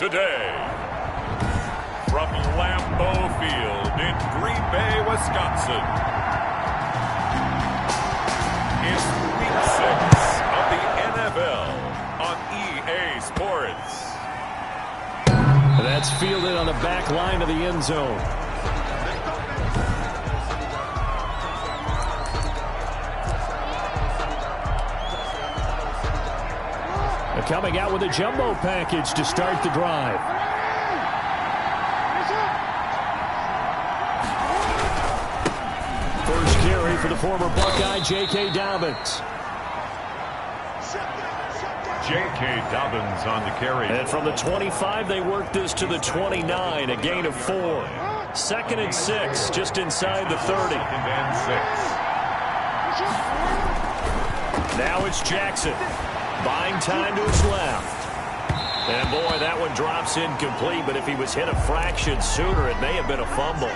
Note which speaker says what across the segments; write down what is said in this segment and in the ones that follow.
Speaker 1: today. From Lambeau Field in Green Bay, Wisconsin. It's Week 6 of the NFL on EA Sports.
Speaker 2: That's fielded on the back line of the end zone. They're coming out with a jumbo package to start the drive. First carry for the former Buckeye, J.K. Dobbins.
Speaker 1: J.K. Dobbins on the carry.
Speaker 2: And from the 25, they work this to the 29, a gain of 4. 2nd and 6, just inside the 30.
Speaker 1: 2nd and 6.
Speaker 2: Now it's Jackson. Buying time to his left. And boy, that one drops incomplete, but if he was hit a fraction sooner, it may have been a fumble.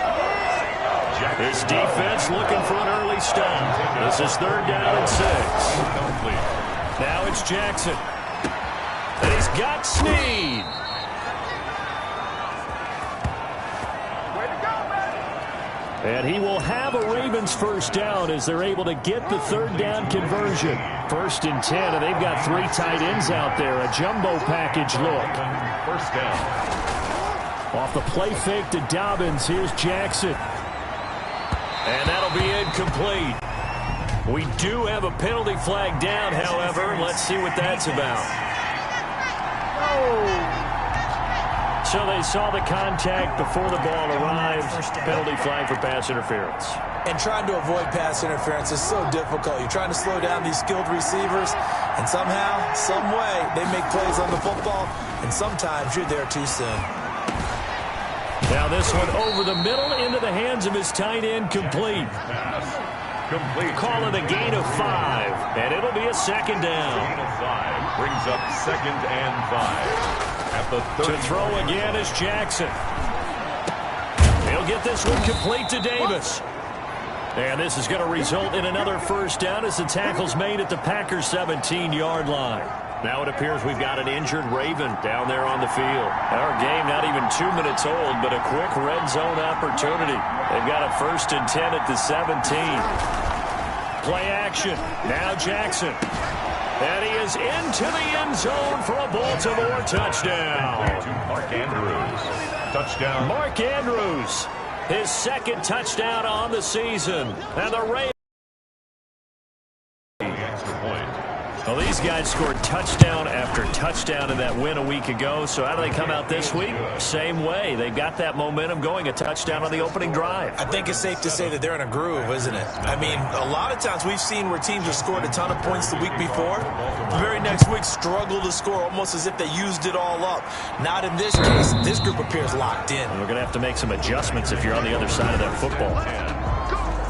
Speaker 2: This defense looking for an early stop. This is 3rd down and 6. Now it's Jackson. And he's got Snead. And he will have a Ravens first down as they're able to get the 3rd down conversion. 1st and 10, and they've got 3 tight ends out there. A jumbo package look.
Speaker 1: First down.
Speaker 2: Off the play fake to Dobbins, here's Jackson. And that'll be incomplete. We do have a penalty flag down, however. Let's see what that's about. So they saw the contact before the ball arrived. Penalty flag for pass interference.
Speaker 3: And trying to avoid pass interference is so difficult. You're trying to slow down these skilled receivers, and somehow, some way, they make plays on the football, and sometimes you're there too soon.
Speaker 2: Now this one over the middle into the hands of his tight end, complete.
Speaker 1: Complete.
Speaker 2: Call it a gain of 5, and it'll be a 2nd down.
Speaker 1: Gain of 5 brings up 2nd and 5. At the 30.
Speaker 2: To throw again is Jackson. He'll get this one complete to Davis. And this is going to result in another first down as the tackle's made at the Packers' 17-yard line. Now it appears we've got an injured Raven down there on the field. Our game not even 2 minutes old, but a quick red zone opportunity. They've got a 1st and 10 at the 17. Play action. Now Jackson. And he is into the end zone for a Baltimore touchdown.
Speaker 1: Mark Andrews. Touchdown.
Speaker 2: Mark Andrews, his 2nd touchdown on the season. And the Ravens. Well, these guys scored touchdown after touchdown in that win a week ago. So how do they come out this week? Same way. They got that momentum going, a touchdown on the opening drive.
Speaker 3: I think it's safe to say that they're in a groove, isn't it? I mean, a lot of times we've seen where teams have scored a ton of points the week before. The very next week struggle to score almost as if they used it all up. Not in this case. This group appears locked in.
Speaker 2: And we're going to have to make some adjustments if you're on the other side of that football.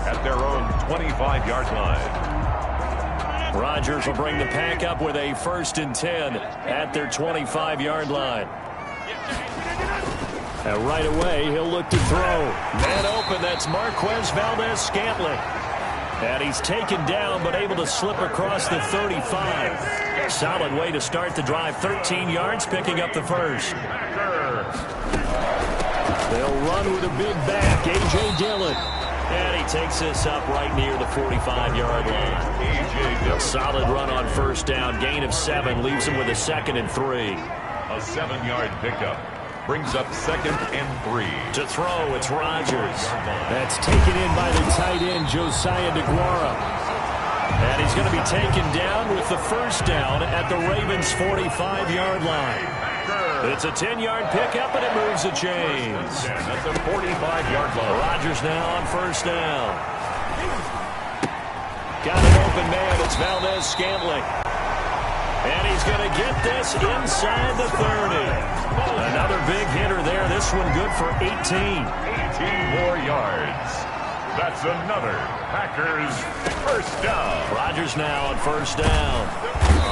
Speaker 1: At their own 25-yard line.
Speaker 2: Rodgers will bring the pack up with a 1st and 10 at their 25-yard line. And right away, he'll look to throw. Man open, that's Marquez Valdez-Scantling. And he's taken down, but able to slip across the 35. Solid way to start the drive. 13 yards, picking up the 1st. They'll run with a big back, A.J. Dillon. And he takes this up right near the 45-yard line. A solid run on 1st down. Gain of 7 leaves him with a 2nd and 3.
Speaker 1: A 7-yard pickup brings up 2nd and 3.
Speaker 2: To throw, it's Rodgers. That's taken in by the tight end, Josiah DeGuara. And he's going to be taken down with the 1st down at the Ravens' 45-yard line. It's a 10-yard pickup, and it moves the chains.
Speaker 1: That's a 45-yard line.
Speaker 2: Rodgers now on 1st down. Got an open man. It's Valdez-Scantling. And he's going to get this inside the 30. Another big hitter there. This one good for 18.
Speaker 1: 18 more yards. That's another Packers 1st down.
Speaker 2: Rodgers now on 1st down.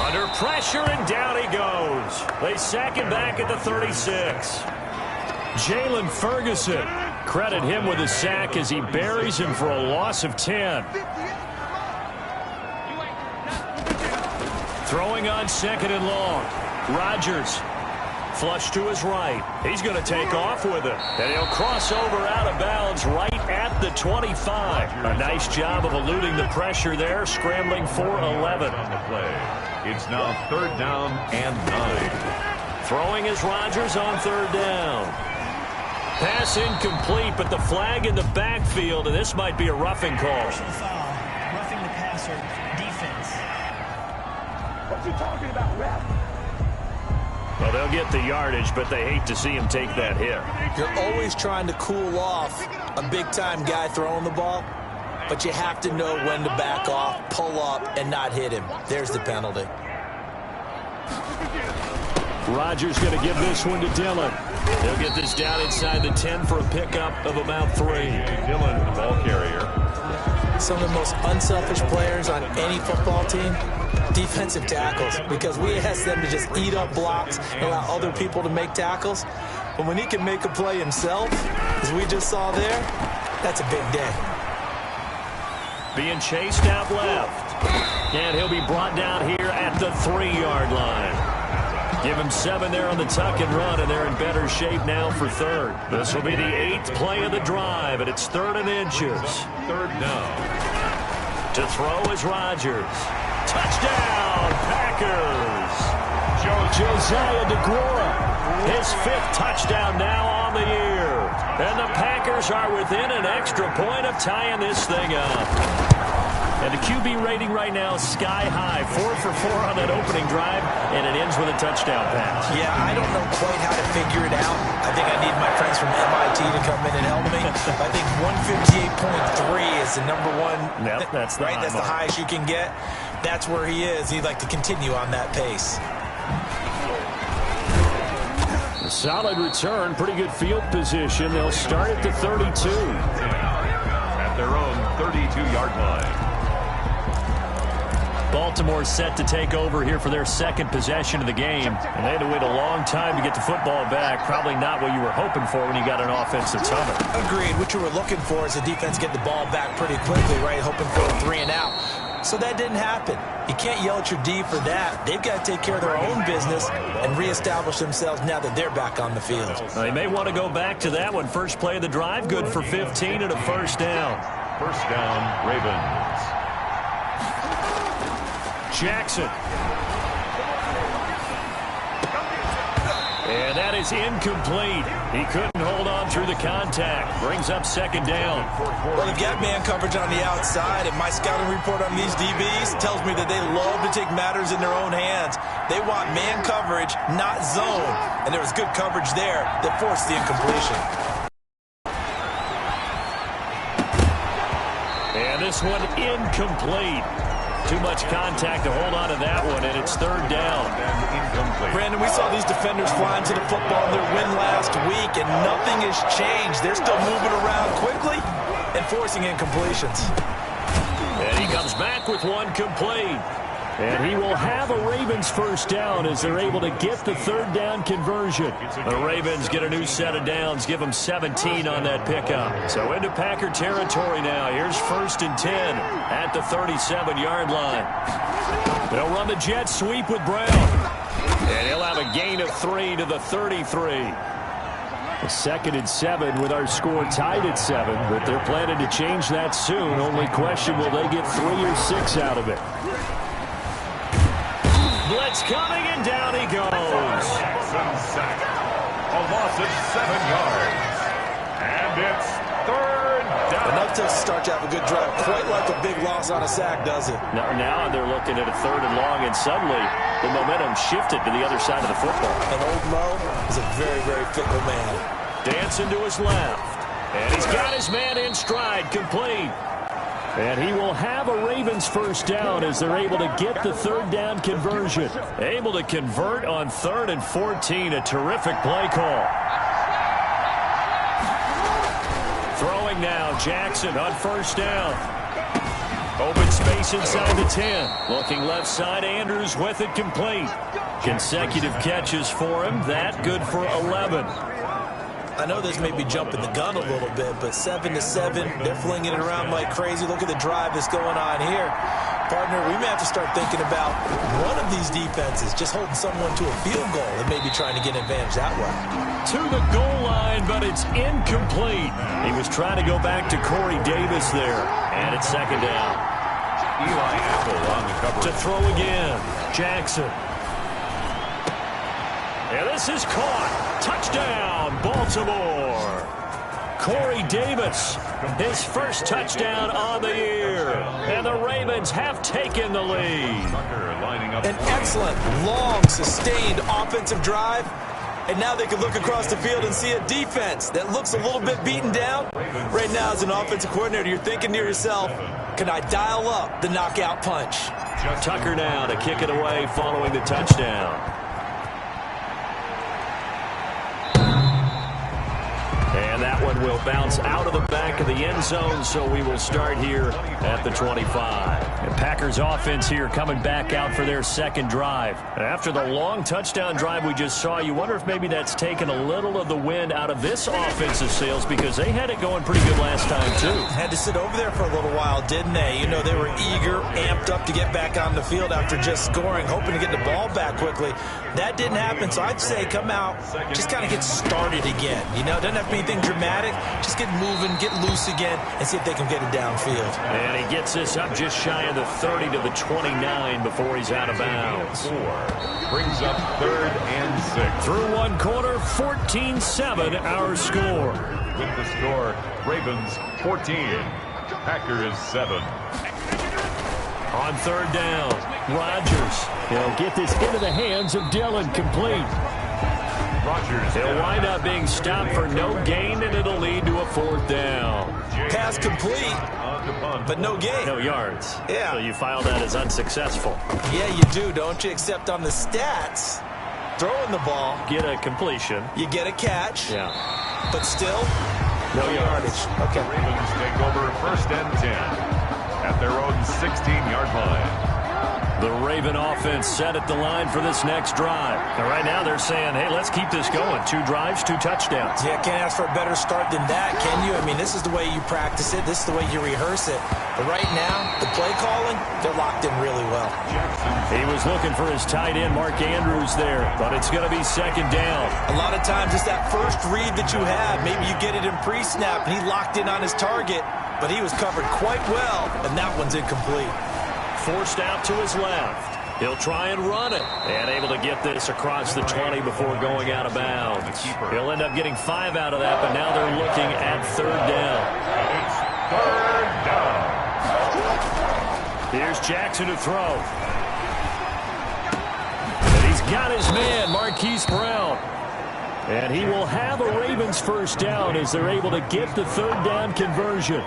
Speaker 2: Under pressure, and down he goes. They sack him back at the 36. Jalen Ferguson, credit him with a sack as he buries him for a loss of 10. Throwing on 2nd and long. Rodgers. Flush to his right. He's going to take off with it. And he'll cross over out of bounds right at the 25. A nice job of eluding the pressure there, scrambling for 11.
Speaker 1: On the play. It's now 3rd down and 9.
Speaker 2: Throwing is Rodgers on 3rd down. Pass incomplete, but the flag in the backfield, and this might be a roughing call.
Speaker 4: Personal foul. Roughing the passer. Defense.
Speaker 5: What you talking about, ref?
Speaker 2: Well, they'll get the yardage, but they hate to see him take that hit.
Speaker 3: You're always trying to cool off a big-time guy throwing the ball, but you have to know when to back off, pull up, and not hit him. There's the penalty.
Speaker 2: Rodgers going to give this one to Dillon. He'll get this down inside the 10 for a pickup of about 3.
Speaker 1: Dillon, the ball carrier.
Speaker 3: Some of the most unselfish players on any football team, defensive tackles, because we ask them to just eat up blocks and allow other people to make tackles. But when he can make a play himself, as we just saw there, that's a big day.
Speaker 2: Being chased out left. And he'll be brought down here at the 3-yard line. Give him 7 there on the tuck and run, and they're in better shape now for 3rd. This will be the 8th play of the drive, and it's 3rd and inches.
Speaker 1: 3rd down.
Speaker 2: To throw is Rodgers. Touchdown, Packers. Josiah DeGuara, his 5th touchdown now on the year. And the Packers are within an extra point of tying this thing up. And the QB rating right now is sky high. 4 for 4 on that opening drive, and it ends with a touchdown pass.
Speaker 3: Yeah, I don't know quite how to figure it out. I think I need my friends from MIT to come in and help me. I think 158.3 is the number one.
Speaker 2: Yep, that's the
Speaker 3: right. That's the highest you can get. That's where he is. He'd like to continue on that pace.
Speaker 2: A solid return, pretty good field position. They'll start at the 32.
Speaker 1: At their own 32-yard line.
Speaker 2: Baltimore set to take over here for their 2nd possession of the game. And they had to wait a long time to get the football back. Probably not what you were hoping for when you got an offensive tunnel.
Speaker 3: Agreed. What you were looking for is the defense get the ball back pretty quickly, right? Hoping for a 3 and out. So that didn't happen. You can't yell at your D for that. They've got to take care of their own business and reestablish themselves now that they're back on the field.
Speaker 2: They may want to go back to that one. First play of the drive, good for 15 and a 1st down.
Speaker 1: 1st down, Ravens.
Speaker 2: Jackson. And that is incomplete. He couldn't hold on through the contact. Brings up 2nd down.
Speaker 3: Well, they've got man coverage on the outside, and my scouting report on these DBs tells me that they love to take matters in their own hands. They want man coverage, not zone. And there was good coverage there that forced the incompletion.
Speaker 2: And this one incomplete. Too much contact to hold on to that one, and it's 3rd down.
Speaker 3: Brandon, we saw these defenders flying to the football in their win last week, and nothing has changed. They're still moving around quickly and forcing incompletions.
Speaker 2: And he comes back with one complete. And he will have a Ravens 1st down as they're able to get the 3rd down conversion. The Ravens get a new set of downs, give them 17 on that pickup. So into Packer territory now. Here's 1st and 10 at the 37-yard line. They'll run the jet sweep with Brown. And he'll have a gain of 3 to the 33. A 2nd and 7 with our score tied at 7, but they're planning to change that soon. Only question, will they get 3 or 6 out of it? Blitz coming, and down he goes.
Speaker 1: Sack. A loss of 7 yards. And it's 3rd down.
Speaker 3: Enough to start to have a good drive. Quite like a big loss on a sack, does it?
Speaker 2: Now they're looking at a 3rd and long, and suddenly the momentum shifted to the other side of the football.
Speaker 3: And old Mo is a very, very fickle man.
Speaker 2: Dancing to his left. And he's got his man in stride, complete. And he will have a Ravens 1st down as they're able to get the 3rd down conversion. Able to convert on 3rd and 14. A terrific play call. Throwing now, Jackson on 1st down. Open space inside the 10. Looking left side, Andrews with it complete. Consecutive catches for him. That good for 11.
Speaker 3: I know this may be jumping the gun a little bit, but 7 to 7, they're flinging it around like crazy. Look at the drive that's going on here. partner, we may have to start thinking about one of these defenses just holding someone to a field goal and maybe trying to get an advantage that way.
Speaker 2: To the goal line, but it's incomplete. He was trying to go back to Corey Davis there, and it's second down.
Speaker 1: Eli Apple on the cover.
Speaker 2: To throw again, Jackson. And this is caught. Touchdown, Baltimore. Corey Davis, his first touchdown on the year. And the Ravens have taken the lead.
Speaker 3: An excellent, long, sustained offensive drive. And now they can look across the field and see a defense that looks a little bit beaten down. Right now, as an offensive coordinator, you're thinking to yourself, can I dial up the knockout punch?
Speaker 2: Tucker now to kick it away following the touchdown. And that one will bounce out of the back of the end zone, so we will start here at the 25. And Packers offense here coming back out for their second drive. And after the long touchdown drive we just saw, you wonder if maybe that's taken a little of the wind out of this offensive sails, because they had it going pretty good last time, too.
Speaker 3: Had to sit over there for a little while, didn't they? You know, they were eager, amped up to get back on the field after just scoring, hoping to get the ball back quickly. That didn't happen, so I'd say come out, just kind of get started again. You know, doesn't have to be anything dramatic. Just get moving, get loose again, and see if they can get it downfield.
Speaker 2: And he gets this up just shy of the 30 to the 29 before he's out of bounds.
Speaker 1: Brings up 3rd and 6.
Speaker 2: Through one quarter, 14-7 our score.
Speaker 1: With the score, Ravens 14, Packers 7.
Speaker 2: On third down, Rodgers. He'll get this into the hands of Dillon, complete.
Speaker 1: Rodgers.
Speaker 2: He'll wind up being stopped for no gain, and it'll lead to a 4th down.
Speaker 3: Pass complete, but no gain.
Speaker 2: No yards.
Speaker 3: Yeah.
Speaker 2: So you file that as unsuccessful.
Speaker 3: Yeah, you do, don't you? Except on the stats, throwing the ball.
Speaker 2: Get a completion.
Speaker 3: You get a catch.
Speaker 2: Yeah.
Speaker 3: But still,
Speaker 2: no yardage.
Speaker 3: Okay.
Speaker 1: Ravens take over 1st and 10 at their own 16-yard line.
Speaker 2: The Raven offense set at the line for this next drive. And right now they're saying, hey, let's keep this going. 2 drives, 2 touchdowns.
Speaker 3: Yeah, can't ask for a better start than that, can you? I mean, this is the way you practice it. This is the way you rehearse it. But right now, the play calling, they're locked in really well.
Speaker 2: He was looking for his tight end, Mark Andrews, there. But it's going to be 2nd down.
Speaker 3: A lot of times it's that first read that you have. Maybe you get it in pre-snap, and he locked in on his target. But he was covered quite well, and that one's incomplete.
Speaker 2: Forced out to his left. He'll try and run it. And able to get this across the 20 before going out of bounds. He'll end up getting 5 out of that, but now they're looking at 3rd down.
Speaker 1: It's 3rd down.
Speaker 2: Here's Jackson to throw. And he's got his man, Marquise Brown. And he will have a Ravens 1st down as they're able to get the 3rd down conversion.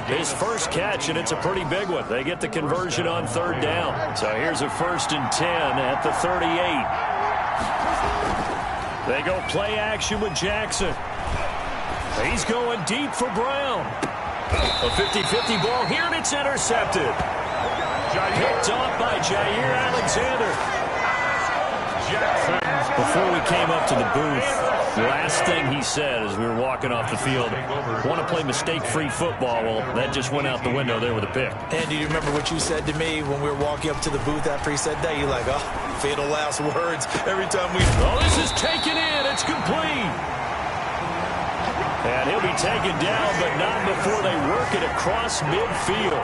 Speaker 2: His first catch, and it's a pretty big one. They get the conversion on 3rd down. So here's a 1st and 10 at the 38. They go play action with Jackson. He's going deep for Brown. A 50-50 ball here, and it's intercepted. Picked off by Jair Alexander. Before we came up to the booth, the last thing he said as we were walking off the field, want to play mistake-free football. Well, that just went out the window there with a pick.
Speaker 3: And do you remember what you said to me when we were walking up to the booth after he said that? You're like, oh, fatal last words every time we...
Speaker 2: Oh, this is taken in. It's complete. And he'll be taken down, but not before they work it across midfield.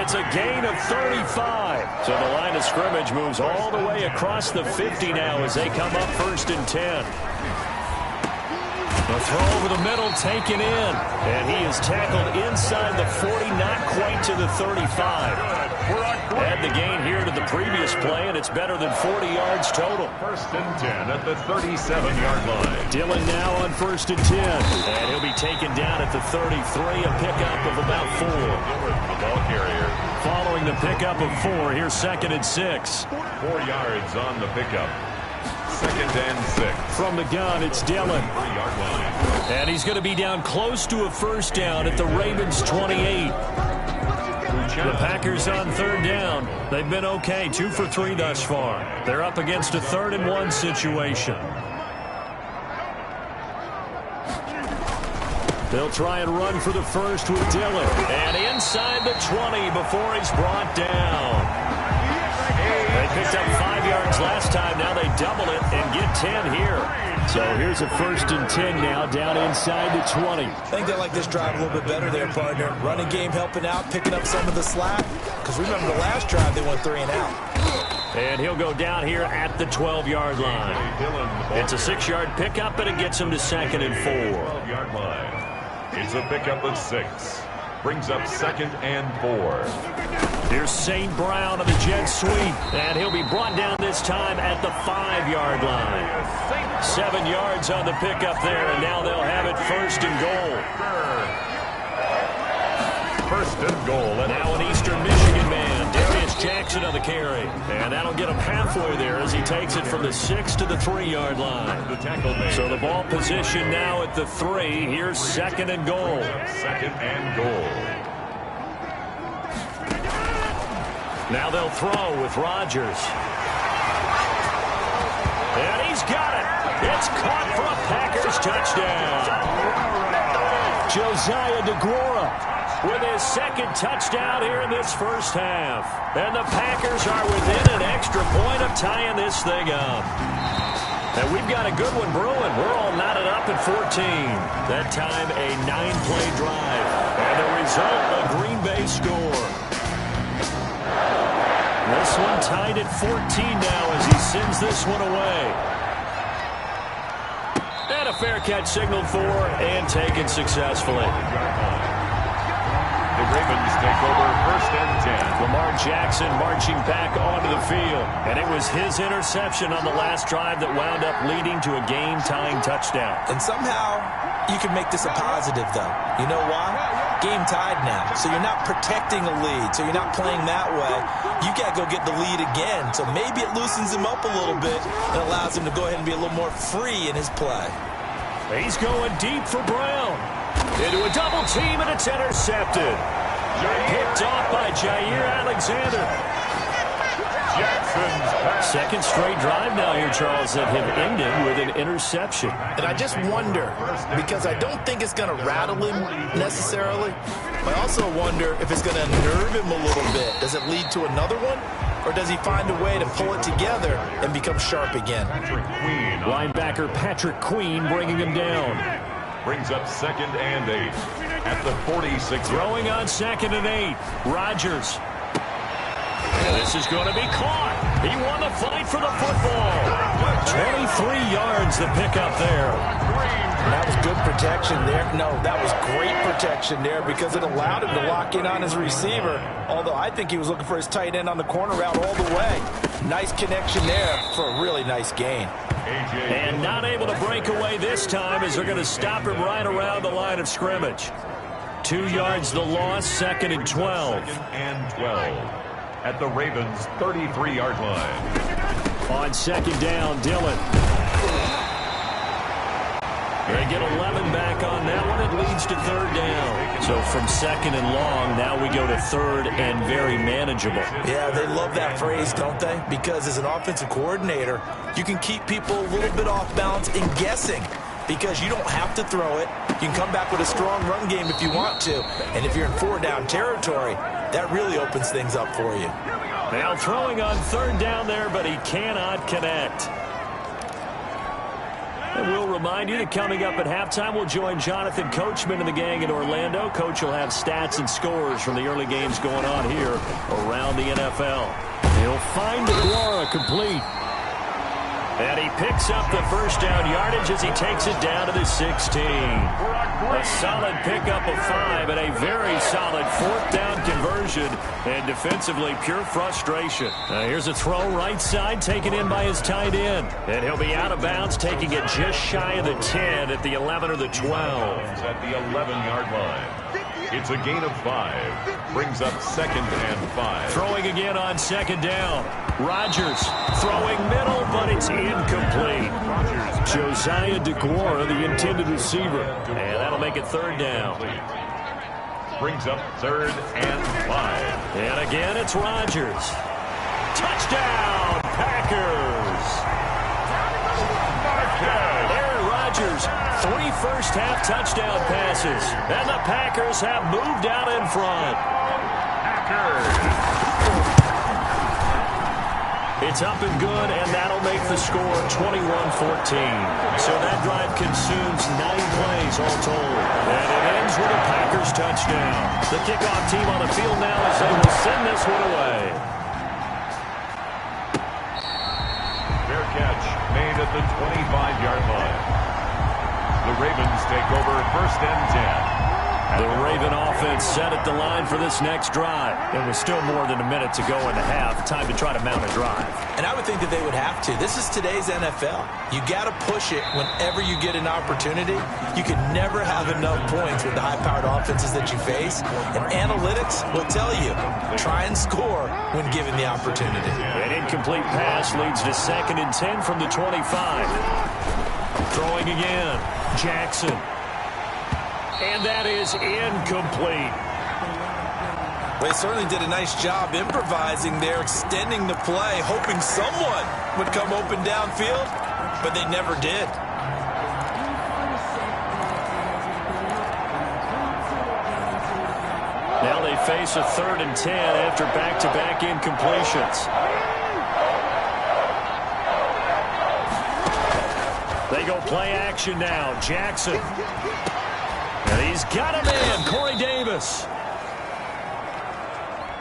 Speaker 2: It's a gain of 35. So the line of scrimmage moves all the way across the 50 now as they come up 1st and 10. The throw over the middle taken in. And he is tackled inside the 40, not quite to the 35. Add the gain here to the previous play, and it's better than 40 yards total.
Speaker 1: 1st and 10 at the 37-yard line.
Speaker 2: Dillon now on 1st and 10. And he'll be taken down at the 33, a pickup of about 4.
Speaker 1: The ball carrier.
Speaker 2: Following the pickup of 4, here's 2nd and 6.
Speaker 1: 4 yards on the pickup. 2nd and 6.
Speaker 2: From the gun, it's Dillon.
Speaker 1: 3-yard line.
Speaker 2: And he's going to be down close to a 1st down at the Ravens 28. The Packers on 3rd down. They've been okay, 2 for 3 thus far. They're up against a 3rd and 1 situation. They'll try and run for the first with Dillon. And inside the 20 before he's brought down. They picked up 5 yards last time. Now they double it and get 10 here. So here's a 1st and 10 now down inside the 20.
Speaker 3: I think they like this drive a little bit better there, partner. Running game helping out, picking up some of the slack. Because remember the last drive they went 3 and out.
Speaker 2: And he'll go down here at the 12-yard line. It's a 6-yard pickup, and it gets him to 2nd and 4.
Speaker 1: 12-yard line. It's a pickup of 6. Brings up 2nd and 4.
Speaker 2: Here's St. Brown on the jet sweep, and he'll be brought down this time at the 5-yard line. 7 yards on the pickup there, and now they'll have it 1st and goal.
Speaker 1: 1st and goal.
Speaker 2: Now an Eastern Michigan man, Jackson on the carry. And that'll get him halfway there as he takes it from the 6 to the 3-yard line. So the ball position now at the 3. Here's 2nd and goal.
Speaker 1: 2nd and goal.
Speaker 2: Now they'll throw with Rodgers. And he's got it. It's caught for a Packers touchdown. Josiah DeGuara with his 2nd touchdown here in this first half. And the Packers are within an extra point of tying this thing up. And we've got a good one brewing. We're all knotted up at 14. That time a 9-play drive. And the result, a Green Bay score. This one tied at 14 now as he sends this one away. And a fair catch signaled for and taken successfully.
Speaker 1: The Ravens take over 1st and 10.
Speaker 2: Lamar Jackson marching back onto the field. And it was his interception on the last drive that wound up leading to a game-tying touchdown.
Speaker 3: And somehow you can make this a positive, though. You know why? Game tied now. So you're not protecting a lead. So you're not playing that way. You got to go get the lead again. So maybe it loosens him up a little bit and allows him to go ahead and be a little more free in his play.
Speaker 2: He's going deep for Brown. Into a double team, and it's intercepted. Picked off by Jair Alexander.
Speaker 1: Jackson's pass.
Speaker 2: 2nd straight drive now here, Charles, that have ended with an interception.
Speaker 3: And I just wonder, because I don't think it's going to rattle him necessarily. I also wonder if it's going to nerve him a little bit. Does it lead to another one? Or does he find a way to pull it together and become sharp again?
Speaker 2: Linebacker Patrick Queen bringing him down.
Speaker 1: Brings up 2nd and 8 at the 46.
Speaker 2: Throwing on 2nd and 8. Rodgers. And this is going to be caught. He won the fight for the football. 23 yards the pickup there.
Speaker 3: That was good protection there. No, that was great protection there because it allowed him to lock in on his receiver. Although I think he was looking for his tight end on the corner route all the way. Nice connection there for a really nice gain.
Speaker 2: And not able to break away this time as they're going to stop him right around the line of scrimmage. 2 yards the loss, 2nd and 12.
Speaker 1: 2nd and 12 at the Ravens' 33-yard line.
Speaker 2: On 2nd down, Dillon. They get 11 back on that one. It leads to 3rd down. So from 2nd and long, now we go to 3rd and very manageable.
Speaker 3: Yeah, they love that phrase, don't they? Because as an offensive coordinator, you can keep people a little bit off balance and guessing because you don't have to throw it. You can come back with a strong run game if you want to. And if you're in 4-down territory, that really opens things up for you.
Speaker 2: Now throwing on 3rd down there, but he cannot connect. And we'll remind you that coming up at halftime, we'll join Jonathan Coachman and the gang in Orlando. Coach will have stats and scores from the early games going on here around the NFL. He'll find DeGuara complete. And he picks up the 1st down yardage as he takes it down to the 16. A solid pickup of 5 and a very solid 4th down conversion. And defensively, pure frustration. Now here's a throw right side taken in by his tight end. And he'll be out of bounds, taking it just shy of the 10 at the 11 or the 12.
Speaker 1: At the 11-yard line. It's a gain of 5. Brings up 2nd and 5.
Speaker 2: Throwing again on 2nd down. Rodgers throwing middle, but it's incomplete. Josiah DeGuara, the intended receiver. And that'll make it 3rd down.
Speaker 1: Brings up 3rd and 5.
Speaker 2: And again, it's Rodgers. Touchdown, Packers. Aaron Rodgers, 3 first half touchdown passes. And the Packers have moved out in front. It's up and good, and that'll make the score 21-14. So that drive consumes 9 plays all told. And it ends with a Packers touchdown. The kickoff team on the field now as they will send this one away.
Speaker 1: Fair catch made at the 25-yard line. The Ravens take over 1st and 10.
Speaker 2: The Raven offense set at the line for this next drive. It was still more than a minute to go in the half. Time to try to mount a drive.
Speaker 3: And I would think that they would have to. This is today's NFL. You got to push it whenever you get an opportunity. You can never have enough points with the high-powered offenses that you face. And analytics will tell you, try and score when given the opportunity.
Speaker 2: An incomplete pass leads to 2nd and 10 from the 25. Throwing again. Jackson. And that is incomplete.
Speaker 3: Well, they certainly did a nice job improvising there, extending the play, hoping someone would come open downfield, but they never did.
Speaker 2: Now they face a 3rd and 10 after back-to-back incompletions. They go play action now. Jackson. And he's got him in, Corey Davis.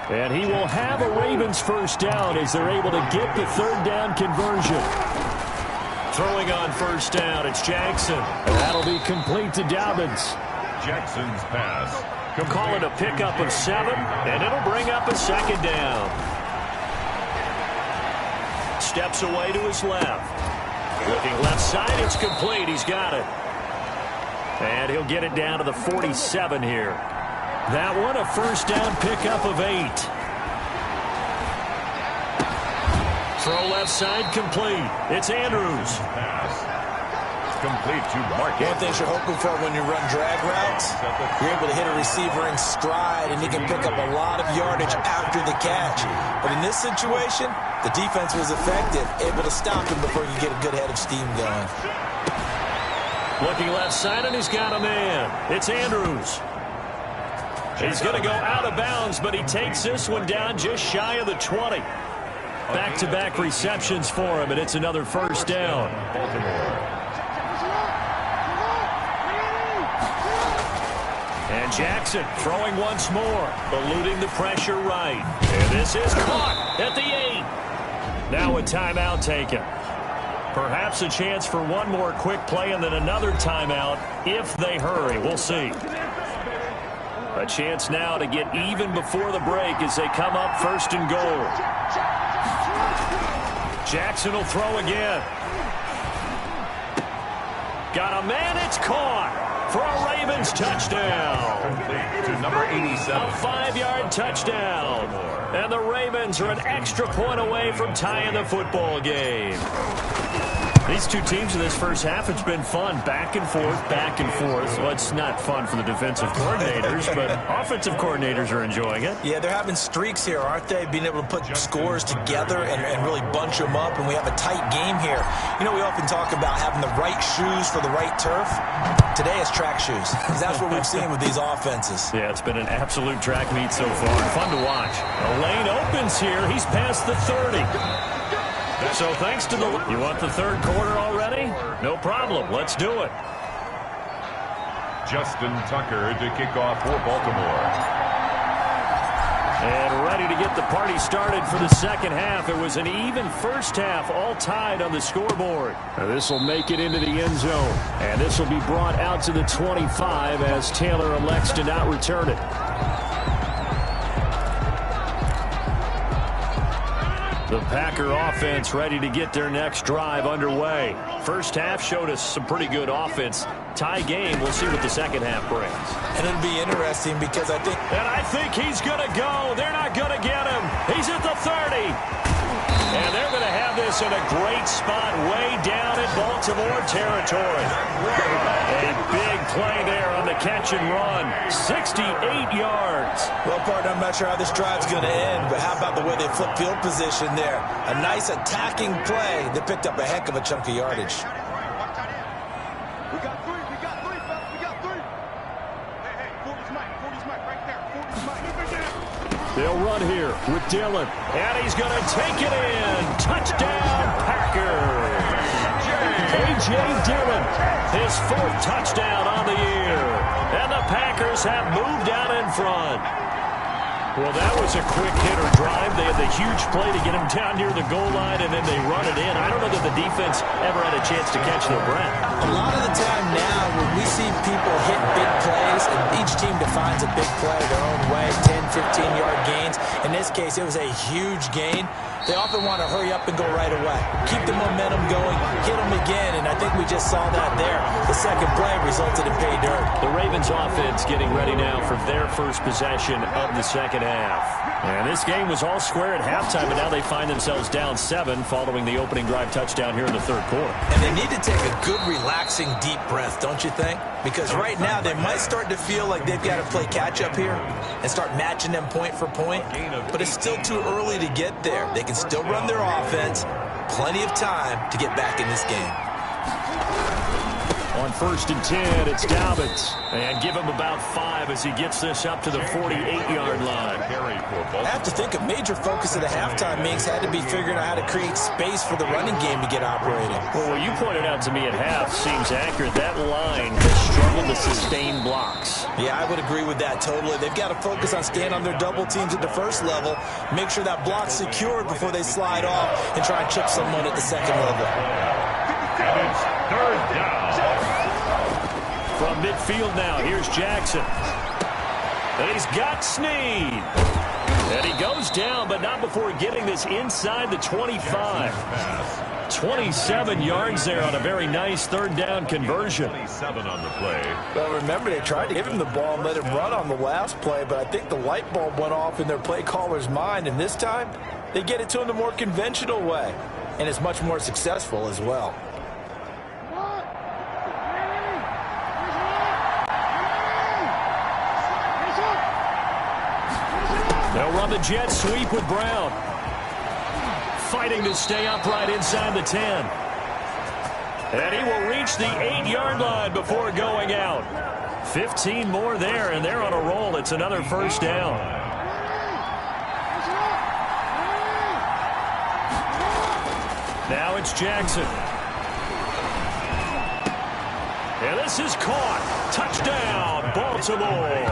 Speaker 2: And he will have a Ravens first down as they're able to get the 3rd down conversion. Throwing on first down, it's Jackson. And that'll be complete to Dobbins.
Speaker 1: Jackson's pass.
Speaker 2: Call it a pickup of 7, and it'll bring up a 2nd down. Steps away to his left. Looking left side, it's complete. He's got it. And he'll get it down to the 47 here. That one a first down pickup of 8. Throw left side complete. It's Andrews.
Speaker 1: Pass. Complete to Mark.
Speaker 3: One thing you're hoping for when you run drag routes, you're able to hit a receiver in stride, and he can pick up a lot of yardage after the catch. But in this situation, the defense was effective, able to stop him before you get a good head of steam going.
Speaker 2: Looking left side, and he's got a man. It's Andrews. He's going to go out of bounds, but he takes this one down just shy of the 20. Back-to-back receptions for him, and it's another first down. And Jackson throwing once more, eluding the pressure right. And this is caught at the 8. Now a timeout taken. Perhaps a chance for one more quick play and then another timeout if they hurry. We'll see. A chance now to get even before the break as they come up 1st and goal. Jackson will throw again. Got a man, it's caught for a Ravens touchdown.
Speaker 1: To number 87.
Speaker 2: A 5-yard touchdown. And the Ravens are an extra point away from tying the football game. These two teams in this first half, it's been fun. Back and forth, back and forth. Well, it's not fun for the defensive coordinators, but offensive coordinators are enjoying it.
Speaker 3: Yeah, they're having streaks here, aren't they? Being able to put scores together and really bunch them up, and we have a tight game here. You know, we often talk about having the right shoes for the right turf. Today it's track shoes, because that's what we've seen with these offenses.
Speaker 2: Yeah, it's been an absolute track meet so far. Fun to watch. A lane opens here. He's past the 30. So thanks to the... You want the 3rd quarter already? No problem. Let's do it.
Speaker 1: Justin Tucker to kick off for Baltimore.
Speaker 2: And ready to get the party started for the second half. It was an even first half, all tied on the scoreboard. This will make it into the end zone. And this will be brought out to the 25 as Taylor elects to not return it. The Packer offense ready to get their next drive underway. First half showed us some pretty good offense. Tie game. We'll see what the second half brings.
Speaker 3: And it'll be interesting because I think
Speaker 2: he's going to go. They're not going to get him. He's at the 30. And they're going to have this in a great spot way down in Baltimore territory. A big play there on the catch and run. 68 yards.
Speaker 3: Well, partner, I'm not sure how this drive's going to end, but how about the way they flip field position there? A nice attacking play that picked up a heck of a chunk of yardage.
Speaker 5: We got three.
Speaker 2: They'll run here with Dillon. And he's going to take it in. Touchdown, Packers. A.J. Dillon, his 4th touchdown on the year. And the Packers have moved out in front. Well, that was a quick hitter drive. They had the huge play to get him down near the goal line, and then they run it in. I don't know that the defense ever had a chance to catch their breath.
Speaker 3: A lot of the time now when we see people hit big plays, and each team defines a big play their own way, 10, 15-yard gains. In this case, it was a huge gain. They often want to hurry up and go right away. Keep the momentum going, hit them again, and I think we just saw that there. The second play resulted in pay dirt.
Speaker 2: The Ravens offense getting ready now for their first possession of the second half. And this game was all square at halftime, and now they find themselves down 7 following the opening drive touchdown here in the third quarter.
Speaker 3: And they need to take a good, relaxing, deep breath, don't you think? Because right now they might start to feel like they've got to play catch-up here and start matching them point for point. But it's still too early to get there. They can still run their offense. Plenty of time to get back in this game.
Speaker 2: On 1st and 10, it's Dobbins. And give him about 5 as he gets this up to the 48-yard line.
Speaker 3: I have to think a major focus of the halftime meetings had to be figuring out how to create space for the running game to get operating.
Speaker 2: Well, what you pointed out to me at half seems accurate. That line has struggled to sustain blocks.
Speaker 3: Yeah, I would agree with that totally. They've got to focus on staying on their double teams at the first level, make sure that block's secured before they slide off and try and chip someone at the second level.
Speaker 1: And it's 3rd down.
Speaker 2: From midfield now, here's Jackson. And he's got Snead. And he goes down, but not before getting this inside the 25. 27 yards there on a very nice 3rd down conversion.
Speaker 1: 27 on the play.
Speaker 3: Well, remember, they tried to give him the ball and let him run on the last play, but I think the light bulb went off in their play caller's mind, and this time they get it to him the more conventional way, and it's much more successful as well.
Speaker 2: They'll run the jet sweep with Brown. Fighting to stay upright inside the 10. And he will reach the 8-yard line before going out. 15 more there, and they're on a roll. It's another 1st down. Now it's Jackson. And this is caught. Touchdown, Baltimore.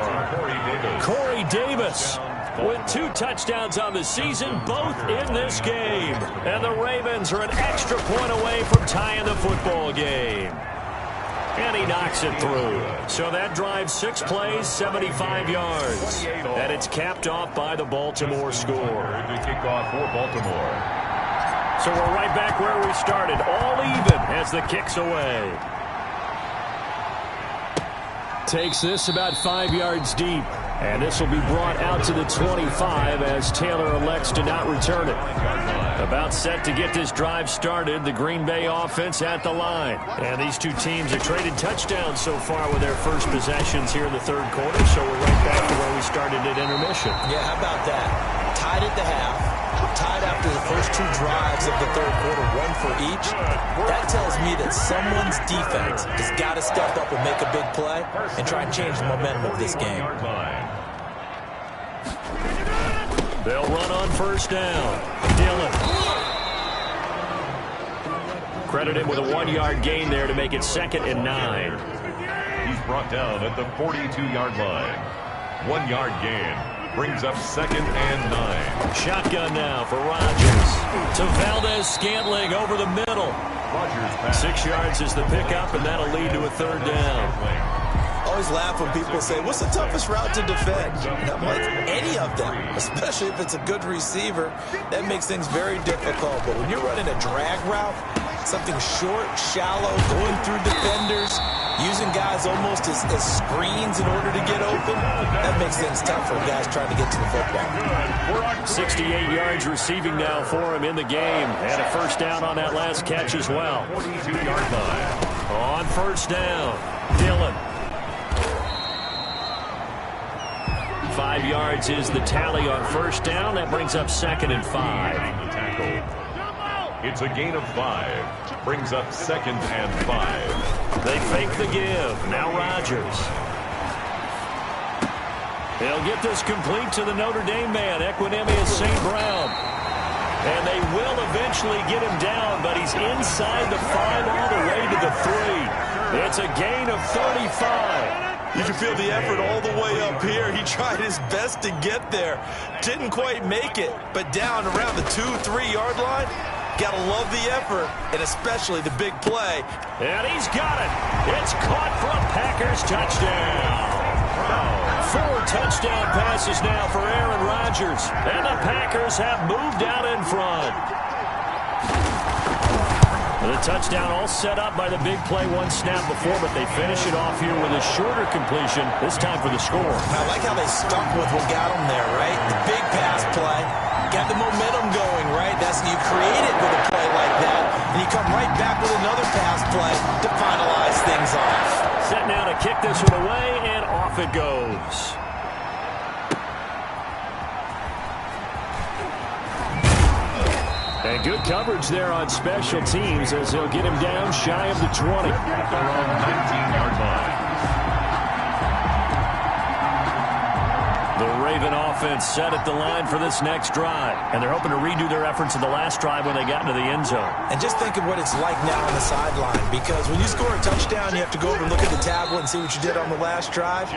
Speaker 2: Corey Davis with 2 touchdowns on the season, both in this game. And the Ravens are an extra point away from tying the football game. And he knocks it through. So that drives 6 plays, 75 yards. And it's capped off by the Baltimore score.
Speaker 1: The kickoff for Baltimore.
Speaker 2: So we're right back where we started, all even as the kick's away. Takes this about 5 yards deep. And this will be brought out to the 25 as Taylor elects to not return it. About set to get this drive started, the Green Bay offense at the line. And these two teams have traded touchdowns so far with their first possessions here in the third quarter, so we're right back to where we started at intermission.
Speaker 3: Yeah, how about that? Tied at the half. Tied after the first 2 drives of the third quarter, 1 for each. That tells me that someone's defense has got to step up and make a big play and try and change the momentum of this game.
Speaker 2: They'll run on 1st down. Dillon. Credit him with a 1-yard gain there to make it 2nd and 9.
Speaker 1: He's brought down at the 42-yard line. 1-yard gain. Brings up 2nd and 9.
Speaker 2: Shotgun now for Rodgers. To Valdez-Scantling over the middle. 6 yards is the pickup, and that'll lead to a 3rd down.
Speaker 3: Always laugh when people say, what's the toughest route to defend? And I'm like, any of them, especially if it's a good receiver. That makes things very difficult. But when you're running a drag route, something short, shallow, going through defenders, using guys almost as screens in order to get open, that makes things tough for guys trying to get to the football.
Speaker 2: 68 yards receiving now for him in the game. And a 1st down on that last catch as well.
Speaker 1: 42-yard line.
Speaker 2: On 1st down, Dillon. 5 yards is the tally on 1st down. That brings up 2nd and 5.
Speaker 1: It's a gain of 5. Brings up 2nd and 5.
Speaker 2: They fake the give. Now Rodgers. They'll get this complete to the Notre Dame man, Equinemius St. Brown. And they will eventually get him down, but he's inside the 5 all the way to the 3. It's a gain of 35.
Speaker 3: You can feel the effort all the way up here. He tried his best to get there. Didn't quite make it, but down around the 2-3 yard line. Gotta love the effort, and especially the big play.
Speaker 2: And he's got it. It's caught for a Packers touchdown. 4 touchdown passes now for Aaron Rodgers. And the Packers have moved out in front. The touchdown all set up by the big play one snap before, but they finish it off here with a shorter completion, this time for the score.
Speaker 3: I like how they stuck with what got them there, right? The big pass play. Got the momentum going, right? That's you create it with a play like that, and you come right back with another pass play to finalize things off.
Speaker 2: Set now to kick this one away, and off it goes. And good coverage there on special teams as they'll get him down shy of the 20.
Speaker 1: At their own 19-yard line.
Speaker 2: The Raven offense set at the line for this next drive. And they're hoping to redo their efforts in the last drive when they got into the end zone.
Speaker 3: And just think of what it's like now on the sideline, because when you score a touchdown, you have to go over and look at the tablet and see what you did on the last drive.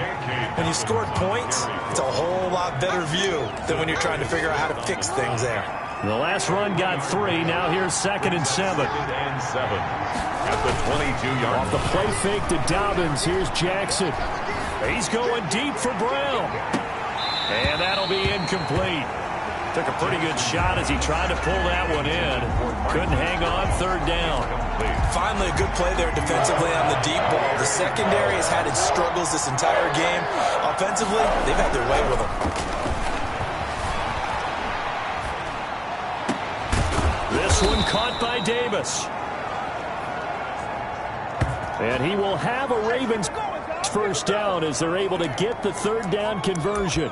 Speaker 3: When you scored points, it's a whole lot better view than when you're trying to figure out how to fix things there.
Speaker 2: The last run got 3. Now here's 2nd and 7.
Speaker 1: 2nd and 7 at the 22-yard line.
Speaker 2: Off the play fake to Dobbins. Here's Jackson. He's going deep for Brown. And that'll be incomplete. Took a pretty good shot as he tried to pull that one in. Couldn't hang on, 3rd down.
Speaker 3: Finally a good play there defensively on the deep ball. The secondary has had its struggles this entire game. Offensively, they've had their way with them.
Speaker 2: This one caught by Davis. And he will have a Ravens first down as they're able to get the 3rd down conversion.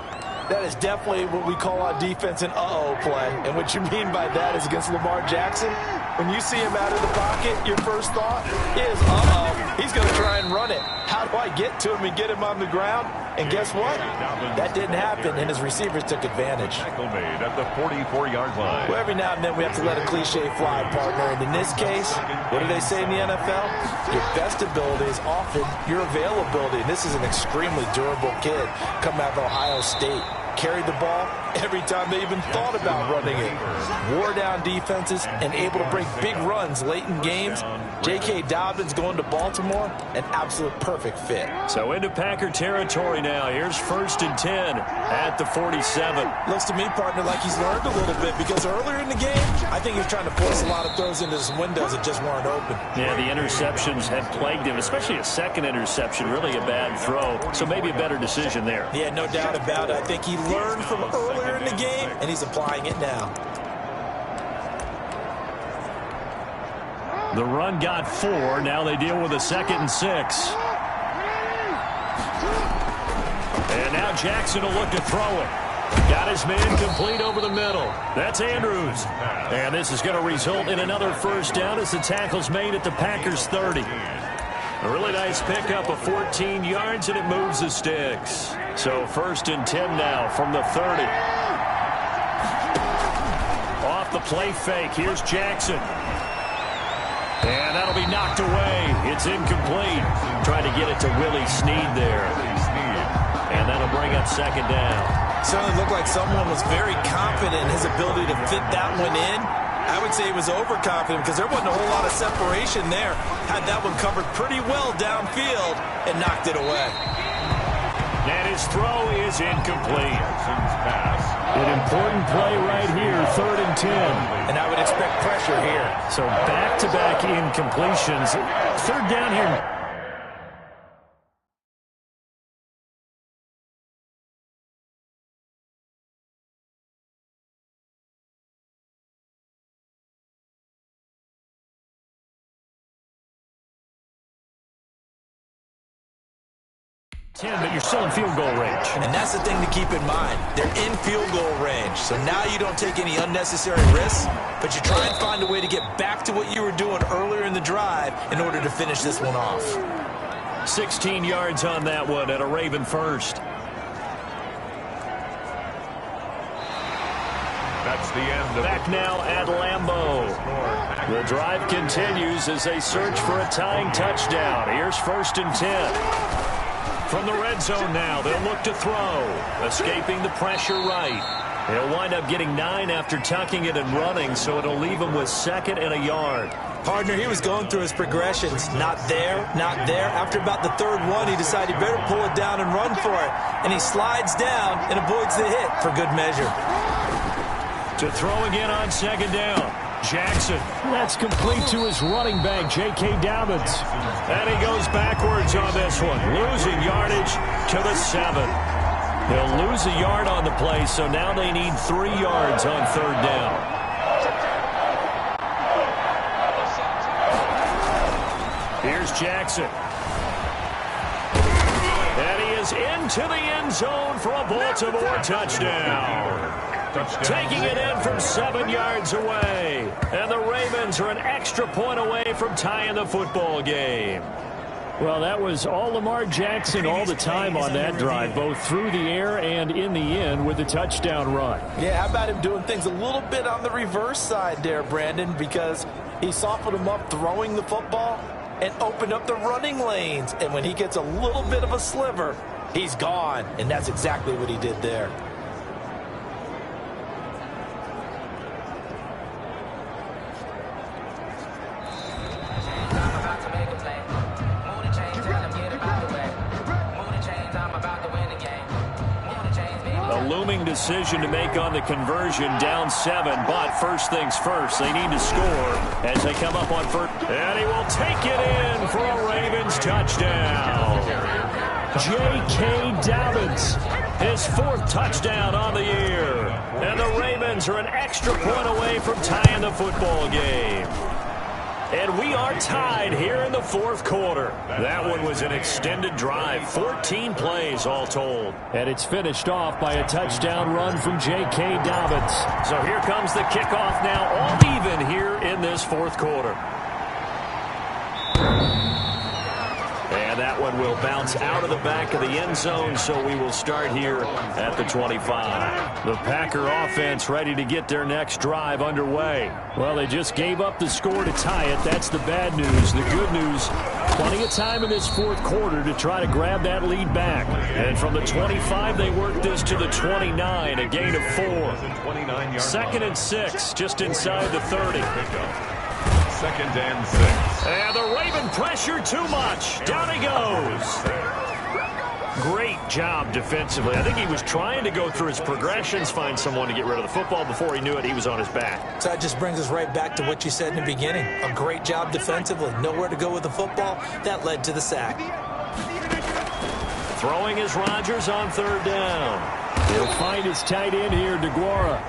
Speaker 3: That is definitely what we call on defense an uh-oh play. And what you mean by that is against Lamar Jackson, when you see him out of the pocket, your first thought is, uh-oh, he's going to try and run it. How do I get to him and get him on the ground? And guess what? That didn't happen, and his receivers took advantage.
Speaker 1: Tackle made at the 44-yard line.
Speaker 3: Well, every now and then we have to let a cliche fly, partner. And in this case, what do they say in the NFL? Your best ability is often your availability. And this is an extremely durable kid coming out of Ohio State. Carried the ball every time they even thought about running it. Wore down defenses and able to break big runs late in games. J.K. Dobbins going to Baltimore, an absolute perfect fit.
Speaker 2: So into Packer territory now. Here's 1st and 10 at the 47.
Speaker 3: Looks to me, partner, like he's learned a little bit, because earlier in the game, I think he was trying to force a lot of throws into some windows that just weren't open.
Speaker 2: Yeah, the interceptions had plagued him, especially a second interception, really a bad throw. So maybe a better decision there.
Speaker 3: Yeah, no doubt about it. I think he learned from earlier in the game, and he's applying it now.
Speaker 2: The run got 4. Now they deal with a 2nd and 6. And now Jackson will look to throw it. Got his man complete over the middle. That's Andrews. And this is going to result in another first down as the tackle's made at the Packers 30. A really nice pickup of 14 yards, and it moves the sticks. So 1st and 10 now from the 30. Off the play fake, here's Jackson. And that'll be knocked away. It's incomplete. Trying to get it to Willie Snead there. And that'll bring up 2nd down.
Speaker 3: Certainly looked like someone was very confident in his ability to fit that one in. I would say he was overconfident because there wasn't a whole lot of separation there. Had that one covered pretty well downfield and knocked it away.
Speaker 2: And his throw is incomplete. An important play right here, 3rd and 10.
Speaker 3: And I would expect pressure here.
Speaker 2: So back-to-back incompletions. 3rd down here. But you're still in field goal range.
Speaker 3: And that's the thing to keep in mind. They're in field goal range. So now you don't take any unnecessary risks, but you try and find a way to get back to what you were doing earlier in the drive in order to finish this one off.
Speaker 2: 16 yards on that one at a Raven first.
Speaker 1: the end of
Speaker 2: Back now at Lambeau. The drive continues as they search for a tying touchdown. Here's 1st and 10. From the red zone now, they'll look to throw. Escaping the pressure right. He'll wind up getting 9 after tucking it and running, so it'll leave him with 2nd and a yard.
Speaker 3: Partner, he was going through his progressions. Not there, not there. After about the 3rd one, he decided he better pull it down and run for it. And he slides down and avoids the hit for good measure.
Speaker 2: To throw again on 2nd down. Jackson. That's complete to his running back, J.K. Dobbins. And he goes backwards on this one, losing yardage to the 7. He'll lose a yard on the play, so now they need 3 yards on 3rd down. Here's Jackson. And he is into the end zone for a Baltimore touchdown. Taking it in from 7 yards away. And the Ravens are an extra point away from tying the football game. Well, that was all Lamar Jackson all the time on that drive, both through the air and in the end with a touchdown run.
Speaker 3: Yeah, how about him doing things a little bit on the reverse side there, Brandon, because he softened him up throwing the football and opened up the running lanes. And when he gets a little bit of a sliver, he's gone. And that's exactly what he did there.
Speaker 2: Looming decision to make on the conversion, down 7, but first things first, they need to score as they come up on 1st. And he will take it in for a Ravens touchdown. J.K. Dobbins, his 4th touchdown on the year. And the Ravens are an extra point away from tying the football game. And we are tied here in the 4th quarter. That one was an extended drive, 14 plays all told. And it's finished off by a touchdown run from J.K. Dobbins. So here comes the kickoff now, all even here in this 4th quarter. And that one will bounce out of the back of the end zone, so we will start here at the 25. The Packer offense ready to get their next drive underway. Well, they just gave up the score to tie it. That's the bad news. The good news, plenty of time in this 4th quarter to try to grab that lead back. And from the 25, they work this to the 29, a gain of 4. 2nd and 6, just inside the 30.
Speaker 1: 2nd and 6.
Speaker 2: And the Raven pressure too much. Down he goes. Great job defensively. I think he was trying to go through his progressions, find someone to get rid of the football. Before he knew it, he was on his back.
Speaker 3: So that just brings us right back to what you said in the beginning. A great job defensively. Nowhere to go with the football. That led to the sack.
Speaker 2: Throwing is Rodgers on 3rd down. He'll find his tight end here, DeGuara.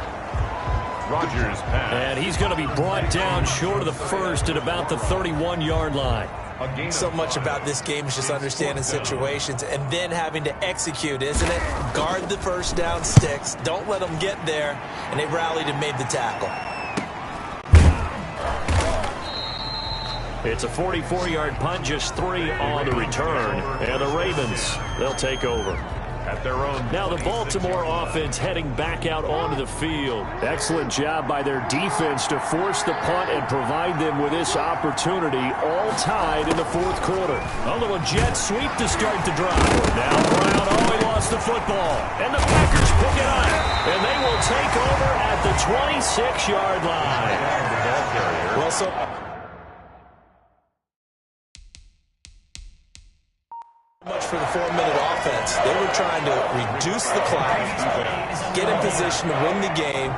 Speaker 1: Rodgers pass.
Speaker 2: And he's going to be brought down short of the 1st at about the 31-yard line.
Speaker 3: So much about this game is just understanding situations and then having to execute, isn't it? Guard the 1st down sticks. Don't let them get there. And they rallied and made the tackle.
Speaker 2: It's a 44-yard punt, just 3 on the return. And the Ravens, they'll take over.
Speaker 1: At their own.
Speaker 2: Now the Baltimore offense heading back out onto the field. Excellent job by their defense to force the punt and provide them with this opportunity, all tied in the 4th quarter. A little jet sweep to start the drive. Now Brown, he lost the football. And the Packers pick it up. And they will take over at the 26-yard line.
Speaker 3: Well, so much for the 4-minute offense. They were trying to reduce the clock, get in position to win the game,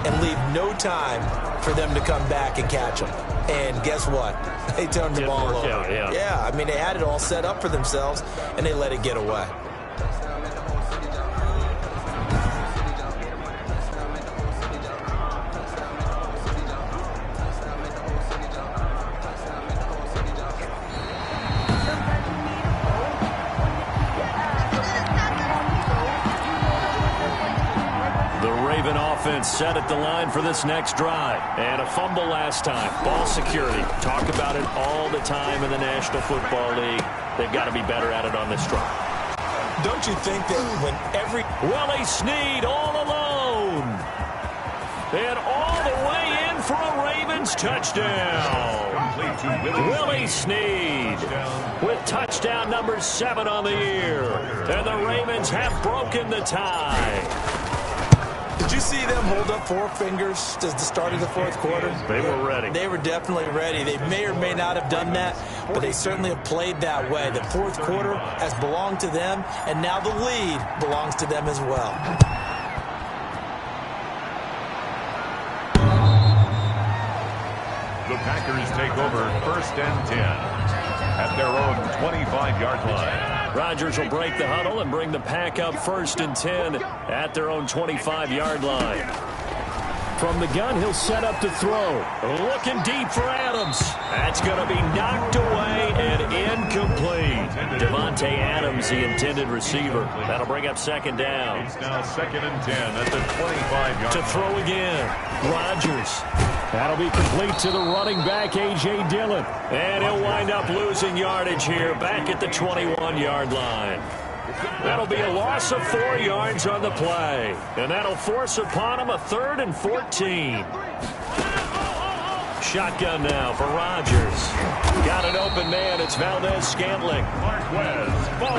Speaker 3: and leave no time for them to come back and catch them. And guess what? They turned the ball over. Yeah, I mean, they had it all set up for themselves, and they let it get away.
Speaker 2: Set at the line for this next drive. And a fumble last time. Ball security. Talk about it all the time in the National Football League. They've got to be better at it on this drive.
Speaker 3: Don't you think that when every...
Speaker 2: Willie Snead all alone. And all the way in for a Ravens touchdown.
Speaker 1: Complete to
Speaker 2: Willie Snead with touchdown number 7 on the year. And the Ravens have broken the tie.
Speaker 3: Did you see them hold up 4 fingers at the start of the fourth quarter?
Speaker 2: They were ready.
Speaker 3: They were definitely ready. They may or may not have done that, but they certainly have played that way. The fourth quarter has belonged to them, and now the lead belongs to them as well.
Speaker 1: The Packers take over 1st and 10 at their own 25-yard line.
Speaker 2: Rodgers will break the huddle and bring the Pack up 1st and 10 at their own 25-yard line. From the gun, he'll set up to throw. Looking deep for Adams. That's going to be knocked away and incomplete. Devontae Adams, the intended receiver. That'll bring up 2nd down.
Speaker 1: It's now 2nd and 10 at the 25-yard
Speaker 2: To
Speaker 1: line.
Speaker 2: throw again. Rodgers. That'll be complete to the running back, A.J. Dillon. And he'll wind up losing yardage here back at the 21-yard line. That'll be a loss of 4 yards on the play. And that'll force upon him a 3rd and 14. Shotgun now for Rodgers. Got an open man. It's Valdez-Scantling.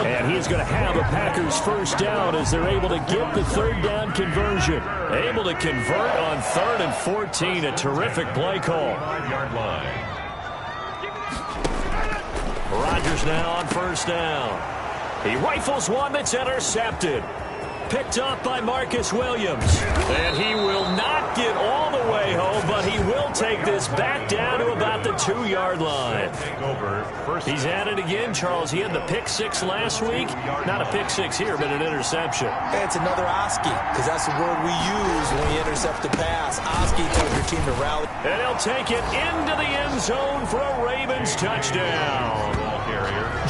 Speaker 2: And he's going to have a Packers 1st down as they're able to get the 3rd down conversion. Able to convert on 3rd and 14. A terrific play call.
Speaker 1: 5-yard line.
Speaker 2: Rodgers now on 1st down. He rifles one that's intercepted. Picked up by Marcus Williams. And he will not get all the way home, but he will take this back down to about the 2-yard line. He's at it again, Charles. He had the pick 6 last week. Not a pick 6 here, but an interception.
Speaker 3: Hey, it's another Oski, because that's the word we use when we intercept the pass. Oski tells your team to rally.
Speaker 2: And he'll take it into the end zone for a Ravens touchdown.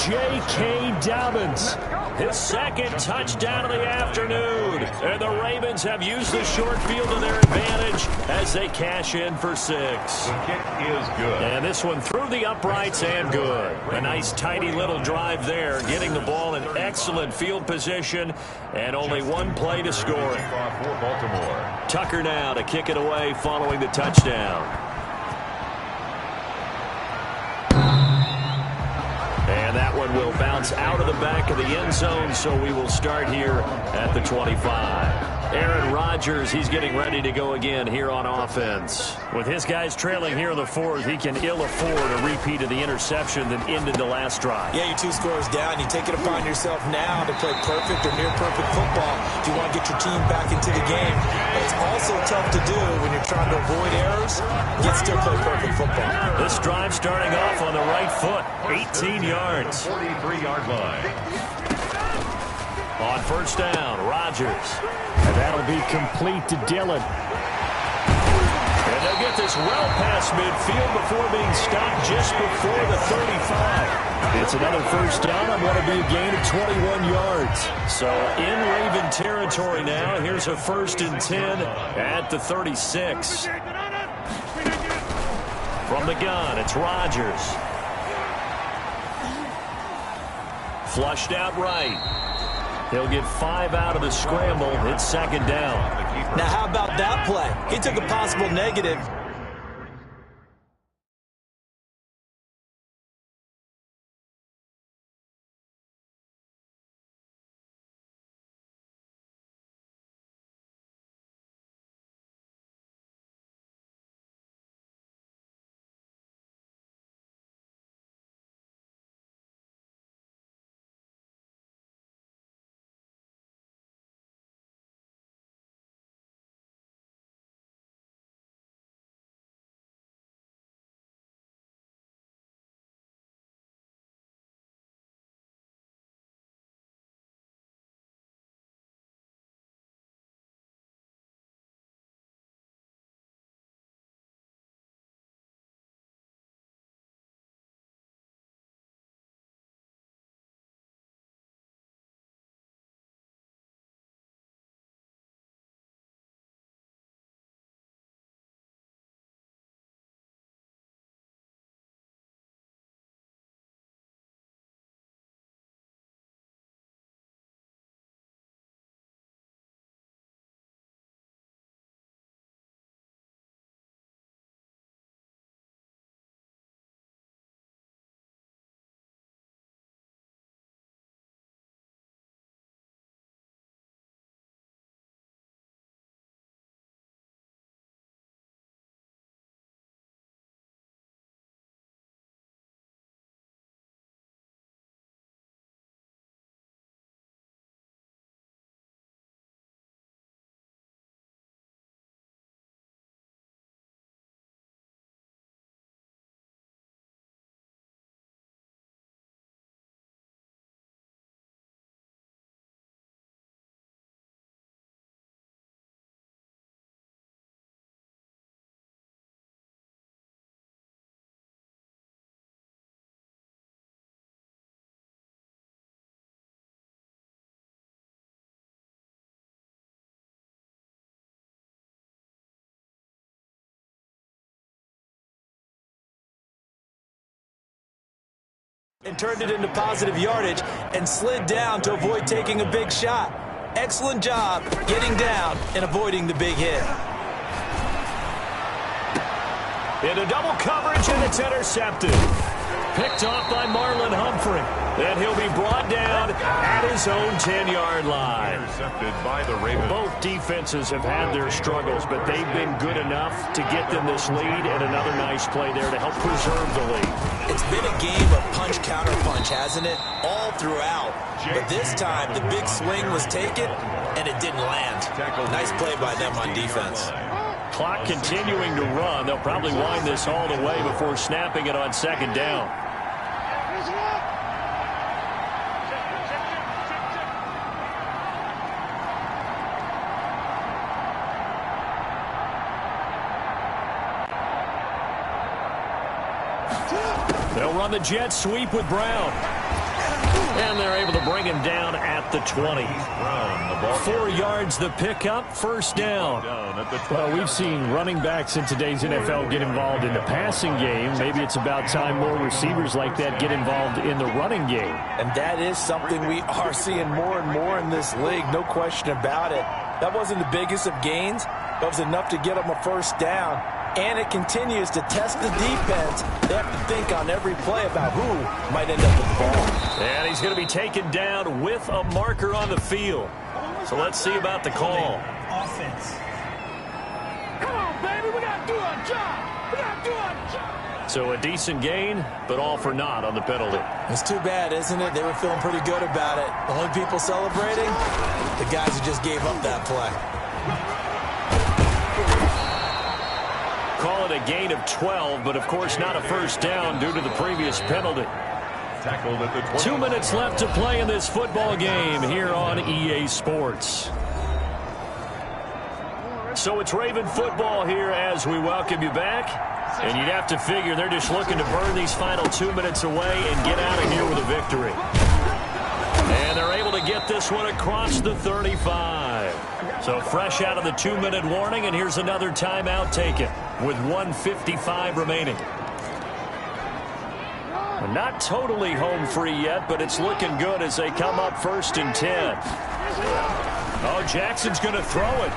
Speaker 2: J.K. Dobbins, his 2nd touchdown of the afternoon. And the Ravens have used the short field to their advantage as they cash in for 6.
Speaker 1: The kick is good.
Speaker 2: And this one through the uprights and good. A nice tidy little drive there, getting the ball in excellent field position and only 1 play to score it.
Speaker 1: For Baltimore.
Speaker 2: Tucker now to kick it away following the touchdown. And that one will bounce out of the back of the end zone, so we will start here at the 25. Aaron Rodgers, he's getting ready to go again here on offense. With his guys trailing here in the 4th, he can ill afford a repeat of the interception that ended the last drive.
Speaker 3: Yeah, you're 2 scores down. You take it upon yourself now to play perfect or near-perfect football if you want to get your team back into the game. But it's also tough to do when you're trying to avoid errors, yet still play perfect football.
Speaker 2: This drive starting off on the right foot, 18 yards.
Speaker 1: 43-yard line.
Speaker 2: On 1st down, Rodgers. And that'll be complete to Dillon. And they'll get this well past midfield before being stopped just before the 35. It's another 1st down on what will be a gain of 21 yards. So in Raven territory now. Here's a 1st and 10 at the 36. From the gun, it's Rodgers. Flushed out right. He'll get 5 out of the scramble. It's 2nd down.
Speaker 3: Now, how about that play? He took a possible negative And turned it into positive yardage and slid down to avoid taking a big shot. Excellent job getting down and avoiding the big hit.
Speaker 2: Into double coverage, and it's intercepted. Picked off by Marlon Humphrey. And he'll be brought down at his own 10-yard line.
Speaker 1: Intercepted by the Ravens.
Speaker 2: Both defenses have had their struggles, but they've been good enough to get them this lead, and another nice play there to help preserve the lead.
Speaker 3: It's been a game of punch-counter-punch, hasn't it? All throughout. But this time, the big swing was taken, and it didn't land. Nice play by them on defense.
Speaker 2: Clock continuing to run. They'll probably wind this all the way before snapping it on second down. They'll run the jet sweep with Brown. And they're able to bring him down at the 20. 4 yards the pickup, first down.
Speaker 6: Well, we've seen running backs in today's NFL get involved in the passing game. Maybe it's about time more receivers like that get involved in the running game.
Speaker 3: And that is something we are seeing more and more in this league, no question about it. That wasn't the biggest of gains, but it was enough to get them a first down. And it continues to test the defense. They have to think on every play about who might end up with the ball.
Speaker 2: And he's going to be taken down with a marker on the field. So let's see about the call.
Speaker 4: Offense.
Speaker 5: Come on, baby. We got to do our job. We got to do our job.
Speaker 2: So a decent gain, but all for naught on the penalty.
Speaker 3: It's too bad, isn't it? They were feeling pretty good about it. The only people celebrating, the guys who just gave up that play.
Speaker 2: Call it a gain of 12, but of course not a first down due to the previous penalty.
Speaker 1: Tackled at the 20.
Speaker 2: 2 minutes left to play in this football game here on EA Sports. So it's Raven football here as we welcome you back. And you'd have to figure they're just looking to burn these final 2 minutes away and get out of here with a victory. And they're able to get this one across the 35. So fresh out of the 2-minute warning, and here's another timeout taken with 1:55 remaining. Not totally home free yet, but it's looking good as they come up 1st and 10. Oh, Jackson's going to throw it.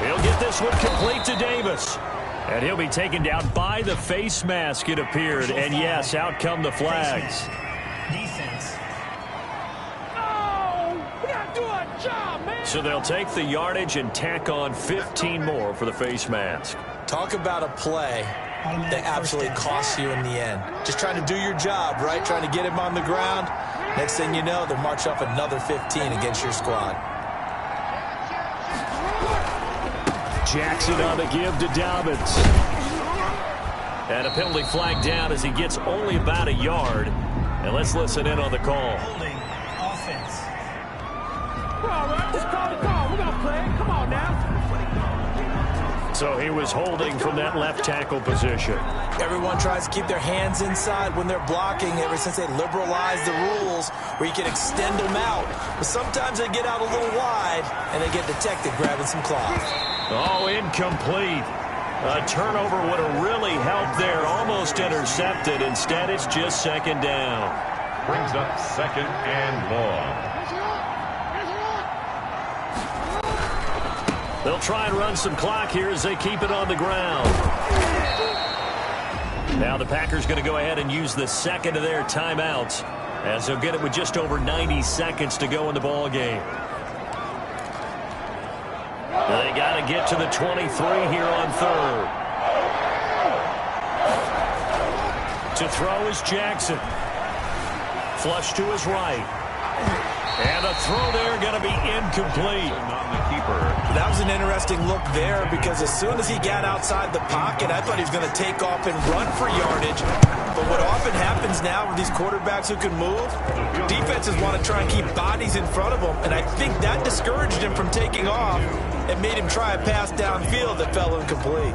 Speaker 2: He'll get this one complete to Davis. And he'll be taken down by the face mask, it appeared. And yes, out come the flags.
Speaker 4: Defense.
Speaker 5: We got to do our job, man.
Speaker 2: So they'll take the yardage and tack on 15 more for the face mask.
Speaker 3: Talk about a play that absolutely costs you in the end. Just trying to do your job, right? Trying to get him on the ground. Next thing you know, they'll march up another 15 against your squad.
Speaker 2: Jackson on the give to Dobbins. And a penalty flag down as he gets only about a yard. And let's listen in on the call.
Speaker 4: Holding. Offense.
Speaker 5: We're all right. Just call the call. We're going to play. Come on now.
Speaker 2: So he was holding from that left tackle position.
Speaker 3: Everyone tries to keep their hands inside when they're blocking ever since they liberalized the rules where you can extend them out. But sometimes they get out a little wide and they get detected grabbing some cloth.
Speaker 2: Oh, incomplete. A turnover would have really helped there. Almost intercepted. Instead, it's just second down.
Speaker 1: Brings up 2nd and long.
Speaker 2: They'll try and run some clock here as they keep it on the ground. Now the Packers going to go ahead and use the second of their timeouts as they'll get it with just over 90 seconds to go in the ball game. They got to get to the 23 here on 3rd. To throw is Jackson. Flush to his right. And the throw there going to be incomplete.
Speaker 1: Not the keeper.
Speaker 3: That was an interesting look there because as soon as he got outside the pocket, I thought he was going to take off and run for yardage. But what often happens now with these quarterbacks who can move, defenses want to try and keep bodies in front of them. And I think that discouraged him from taking off and made him try a pass downfield that fell incomplete.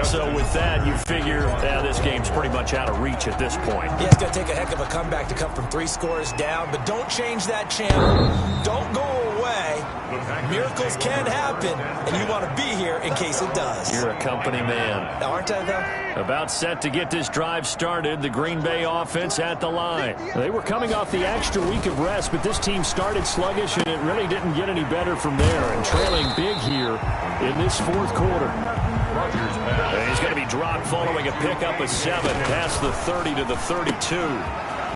Speaker 2: So with that, you figure this game's pretty much out of reach at this point.
Speaker 3: Yeah, it's going to take a heck of a comeback to come from 3 scores down, but don't change that channel. Don't go away. Miracles can happen, and you want to be here in case it does.
Speaker 2: You're a company man.
Speaker 3: Aren't I, though?
Speaker 2: About set to get this drive started. The Green Bay offense at the line.
Speaker 6: They were coming off the extra week of rest, but this team started sluggish, and it really didn't get any better from there. And trailing big here in this fourth quarter.
Speaker 2: And he's going to be dropped following a pickup of 7 past the 30 to the 32.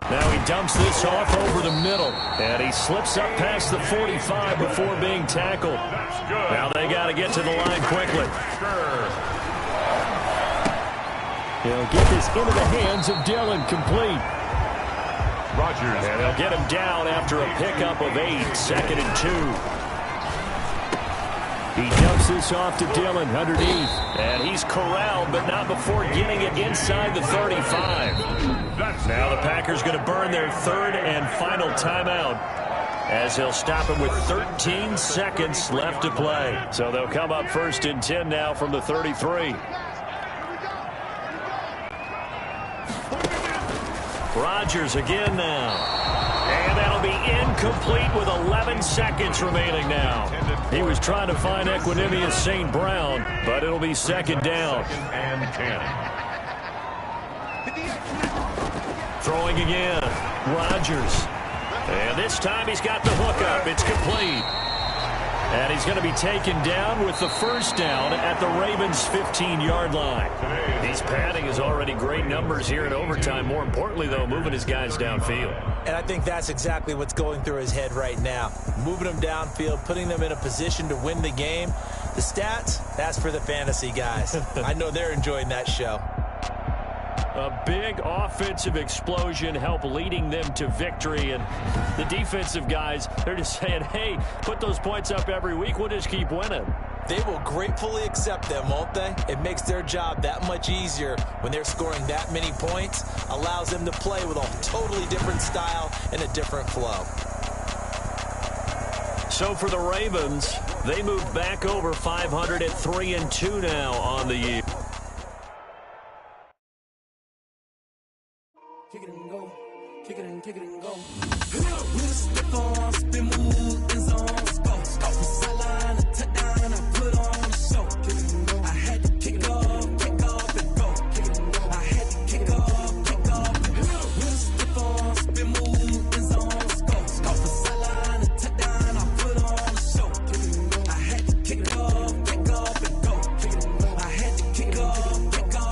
Speaker 2: Now he dumps this off over the middle, and he slips up past the 45 before being tackled. Now they got to get to the line quickly.
Speaker 6: He'll get this into the hands of Dillon, complete.
Speaker 1: Rodgers.
Speaker 2: And they'll get him down after a pickup of 8, 2nd and 2.
Speaker 6: He dumps this off to Dillon underneath.
Speaker 2: And he's corralled, but not before getting it inside the 35. Now the Packers going to burn their 3rd and final timeout, as they'll stop him with 13 seconds left to play.
Speaker 6: So they'll come up 1st and 10 now from the 33.
Speaker 2: Rodgers again now. And that'll be incomplete with 11 seconds remaining now. He was trying to find Equanimeous St. Brown, but it'll be 2nd down.
Speaker 1: And 10.
Speaker 2: Throwing again. Rodgers. And this time he's got the hook up. It's complete. And he's going to be taken down with the 1st down at the Ravens' 15-yard line. He's padding his already great numbers here in overtime. More importantly, though, moving his guys downfield.
Speaker 3: And I think that's exactly what's going through his head right now. Moving them downfield, putting them in a position to win the game. The stats, that's for the fantasy guys. I know they're enjoying that show.
Speaker 2: A big offensive explosion helped leading them to victory. And the defensive guys, they're just saying, hey, put those points up every week. We'll just keep winning.
Speaker 3: They will gratefully accept them, won't they? It makes their job that much easier when they're scoring that many points. Allows them to play with a totally different style and a different flow.
Speaker 2: So for the Ravens, they move back over 500 at 3-2 now on the year.
Speaker 7: Kick it and go, kick it and go. With a step on, spin move, in zone, go. Off the sideline, a touchdown, I put on a show. Kick it and go. I had to kick off and go. Kick it and go. I had to kick off and go. With a step on, spin move, in zone, go. Off the sideline, a touchdown, I put on a show. Kick it and go. I had to kick off and go. Kick it and go. I had to kick off and go.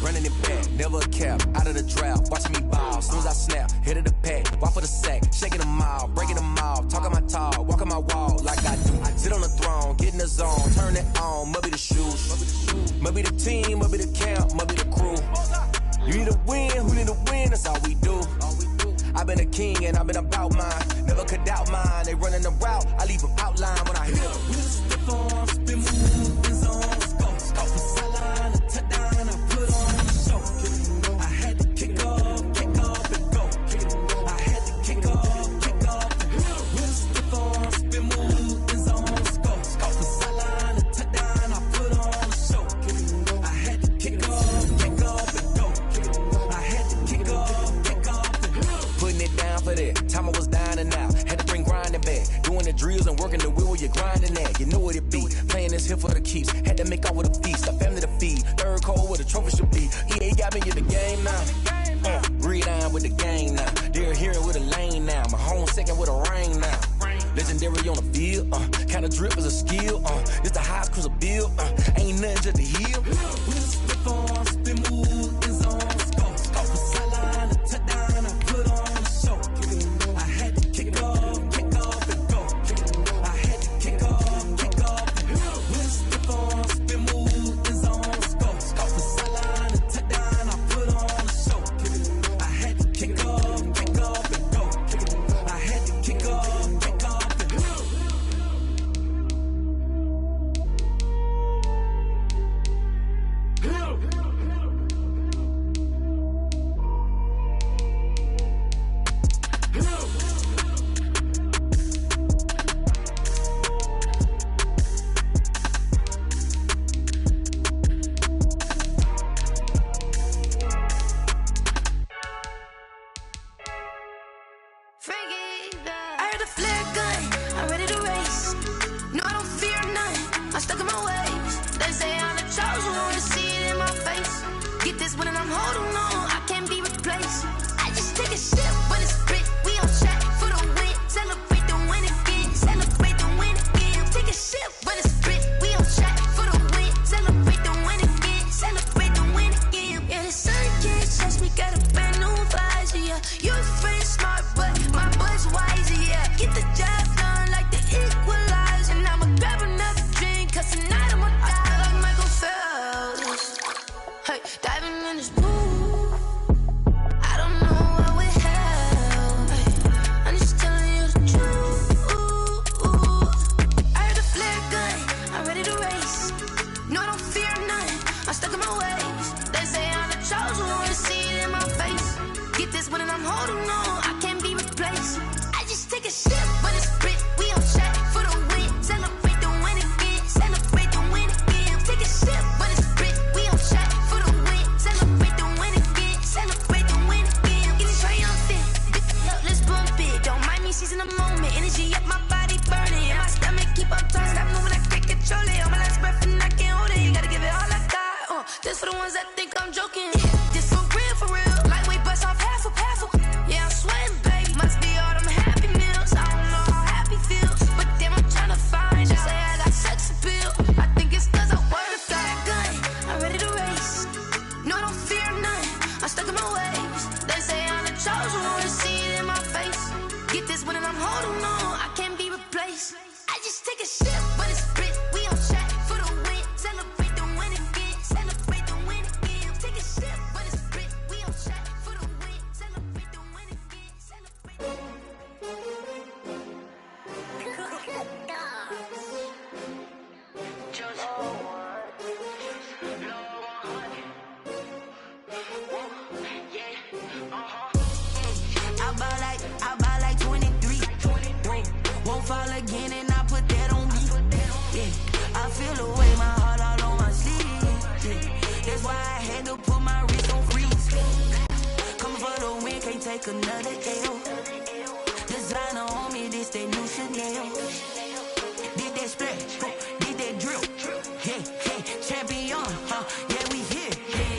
Speaker 8: Running it back, never a cap, out of the drought, watching me ball, soon as I snap, hit of the pack, walk for the sack, shaking them all, breaking them all, talking my talk, walking my wall like I do, sit on the throne, get in the zone, turn it on, maybe the shoes, maybe the team, maybe the camp, maybe the crew, you need a win, who need a win, that's all we do, I've been a king and I've been about mine, never could doubt mine, they running the route, I leave them outline when I hit them.
Speaker 7: With a step on, spin move, in zone, go. Off the sideline, a touchdown, I put on a show. Kick it and go. I had to kick off and go. Kick it and go. I had to kick off and go. With a step on, spin move, in zone, go. Off the sideline, a touchdown, I put on a show. Kick it and go. I had to kick off and go. Kick it and go. I had to kick off and go.
Speaker 8: Putting it down for that, time I was down and out, had to bring grinding back, doing the drills and working the wheel, you're grinding that, you know what it be, playing this here for the keeps, had to make out with a feast, a family to feed, third cold where the trophy should be, EA got me in the game now, read on with the game now, they're hearing with a lane now, my home second with a rain now, legendary on the field, kind of drip is a skill, it's the highest cruiser bill, ain't nothing just to heal.
Speaker 7: With a step on, spin move, in zone, go. Off the sideline, a touchdown, I put on a show. Kick it and go. I had to kick off and go. Kick it and go. I had to kick off and go. With a step on, spin move, in zone, go. Off the sideline, a touchdown, I put on a show. Kick it and go. I had to kick off and go. Kick it and go. I had to kick off and go.
Speaker 9: winning, I'm holding on. I can't be replaced. I just take a sip when it's split. We on track for the win. Celebrate the win again. Celebrate the win again. Take a sip when it's split. We on track for the win. Celebrate the win again. Celebrate the win again. Yeah, the sun can't touch me. Got a brand new visor. Yeah, you're friend smart, but my boy's wiser. Yeah, get the job done like the equalizer. And I'ma grab another drink, 'cause tonight I'ma die like Michael Phelps. Hey, diving in this pool. I don't know what we have. Hey, I'm just telling you the truth. I heard the flare gun. I'm ready to race. No, I don't fear none. I'm stuck in my ways. They say I'm the chosen one. To see it in my face. Get this one and I'm holding on. I can't be replaced. I just take a sip when it's split. We on track for the win. Celebrate the win again. Celebrate the win again. Take a sip when it's split. We on track for the win. Celebrate the win again. Celebrate the win again. Get it triumphant. Let's bump it. Don't mind me seizing the moment. Energy up my body burning. And my stomach keep up talking. Stop moving, I can't control it. On my last breath and I can't hold it. You gotta give it all I got. This for the ones that think I'm joking. This for real, for real. Lightweight bust off half a. Yeah, I'm sweating, babe. Must be all them happy meals. I don't know how happy feels, but damn, I'm trying to find out. Say I got sex appeal. I think it's 'cause I wear a flat gun. I'm ready to race. No, I don't fear none. I'm stuck in my ways. They say I'm the chosen one. To see it in my face. Get this one and I'm holding on. I can't be replaced. I just take a sip, but it's split. We on track for the win. Celebrate the win again. Celebrate the win again. Take a sip, but it's split. We on track for the win. Celebrate the win again. Celebrate. I buy like 23. Won't fall again and I put that on me. Yeah, I feel the way, my heart all on my sleeve. Yeah, that's why I had to put my wrist on freeze. Coming for the win, can't take another L. Designer on me, this that new Chanel. Did that splash, did that drill. Yeah, champion, yeah, we here.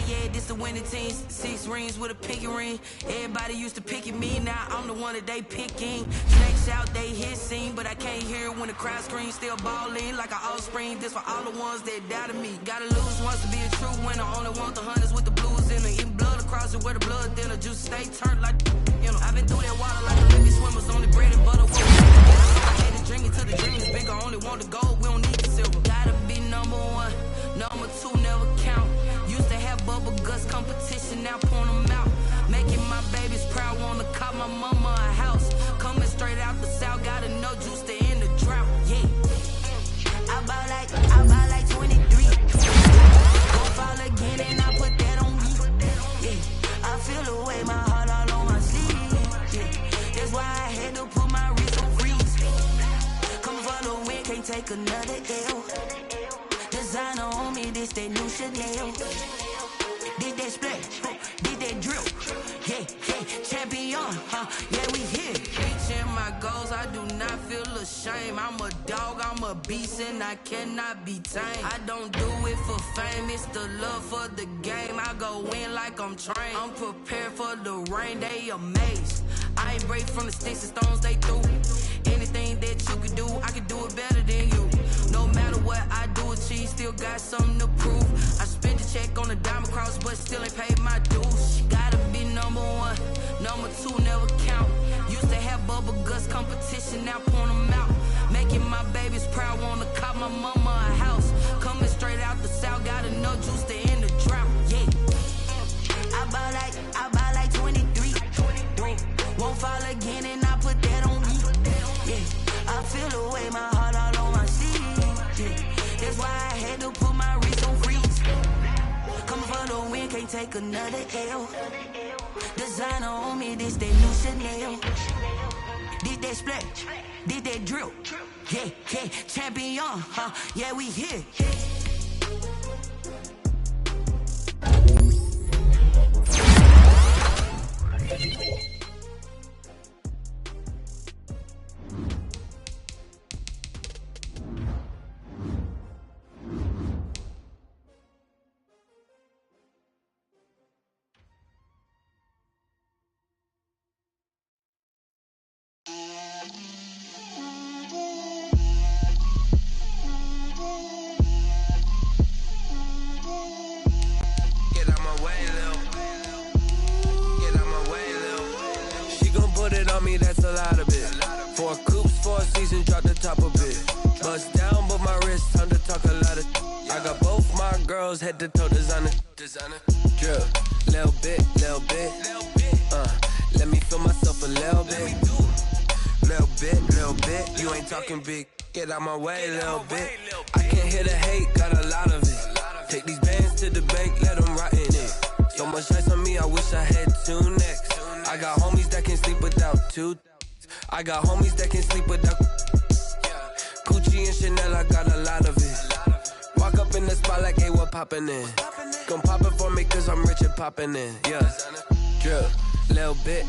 Speaker 9: Yeah, this the winning team. 6 rings with a pinky ring. Everybody used to pick at me, now I'm the one that they picking. Snakes out, they hit scene, but I can't hear it when the crowd screams. Still balling like an offspring. This for all the ones that doubted me. Gotta lose once to be a true winner. Only want the hunters with the blues in it. Eating blood across it where the blood thinner. Juice stay turned like, you know. I've been through that water like Olympic swimmers. Only bread and butter. I had to drink it till the dream is bigger. Only want the gold, we don't need the silver. Gotta be number 1, number 2 never count. Used to have bubble guts competition, now point them out. Making my babies proud, wanna call my mama a house. Coming straight out the south, gotta know juice to end the drought. Yeah, I buy like 23. Gon' fall again and I put that on me. Yeah, I feel the way, my heart all on my sleeve. Yeah, that's why I had to put my wrist on freeze. Coming for the win, can't take another L. Designer on me, this that new Chanel. Did that splash, did that drill. Yeah, champion, yeah, we here. Reaching my goals, I do not feel ashamed. I'm a dog, I'm a beast, and I cannot be tamed. I don't do it for fame, it's the love for the game. I go in like I'm trained. I'm prepared for the rain, they amazed. I ain't break from the sticks and stones they threw. Anything that you could do, I could do it better than you. No matter what I do, achieve, still got something to prove. I spent the check on the diamond cross, but still ain't paid my dues. Gotta be number 1, number 2 never count. Used to have bubble guts competition, now point them out. Making my babies proud, wanna call my mama a house. Coming straight out the south, gotta know juice to end the drought. Yeah, I buy like 23. Won't fall again and I put that on me. Yeah, I feel the way, my heart all on my sleeve. Yeah, that's why I had to put my wrist on freeze. Coming for the win, can't take another L. Designer on me, this that new Chanel. Did that splash, did that drill. Yeah, champion, yeah, we here.
Speaker 8: on me, that's a lot of it. 4 coops, 4 seasons, drop the top a bit. Bust down, but my wrist, time to talk a lot of. I got both my girls head to toe designer. Drip, little bit. Let me feel myself a little bit. Little bit. You ain't talking big. Get out my way, little bit. I can't hear the hate, got a lot of it. Take these bands to the bank, let them rot in it. So much ice on me, I wish I had 2 necks. I got homies that can sleep without 2. I got homies that can sleep without Gucci and Chanel, I got a lot of it. Walk up in the spot like, hey, what poppin' in? Gon' pop it for me cause I'm rich and poppin' in, yeah. Drip, little bit.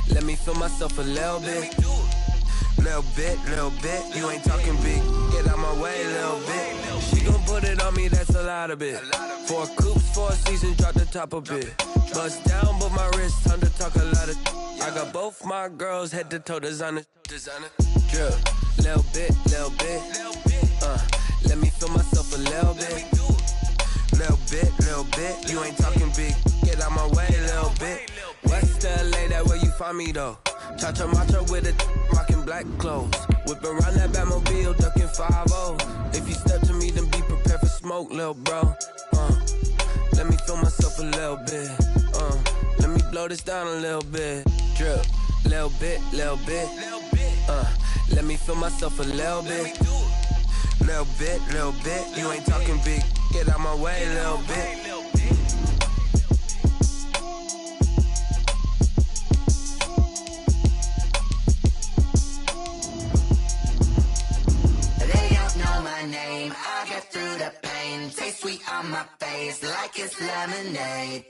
Speaker 8: Let me feel myself a little bit. Little bit. You ain't talking big. Get out my way, little bit. She gon' put it on me, that's a lot of it. 4 coops, 4 seasons, drop the top a bit. Bust down, but my wrist, time to talk a lot of. I got both my girls head to toe designer. Drip, little bit. Let me feel myself a little bit. Little bit. You ain't talking big. Get out my way, little bit. West LA, that where you find me though. Cha-cha matcha with a rockin' black clothes. Whip around that Batmobile, duckin' 5-0. If you step to me, then be prepared for smoke, lil' bro. Let me feel myself a little bit. Let me blow this down a little bit. Drip, little bit. Let me feel myself a little bit. Little bit. You ain't talking big. Get out my way, little bit.
Speaker 9: Name, I get through the pain. Taste sweet on my face like it's lemonade.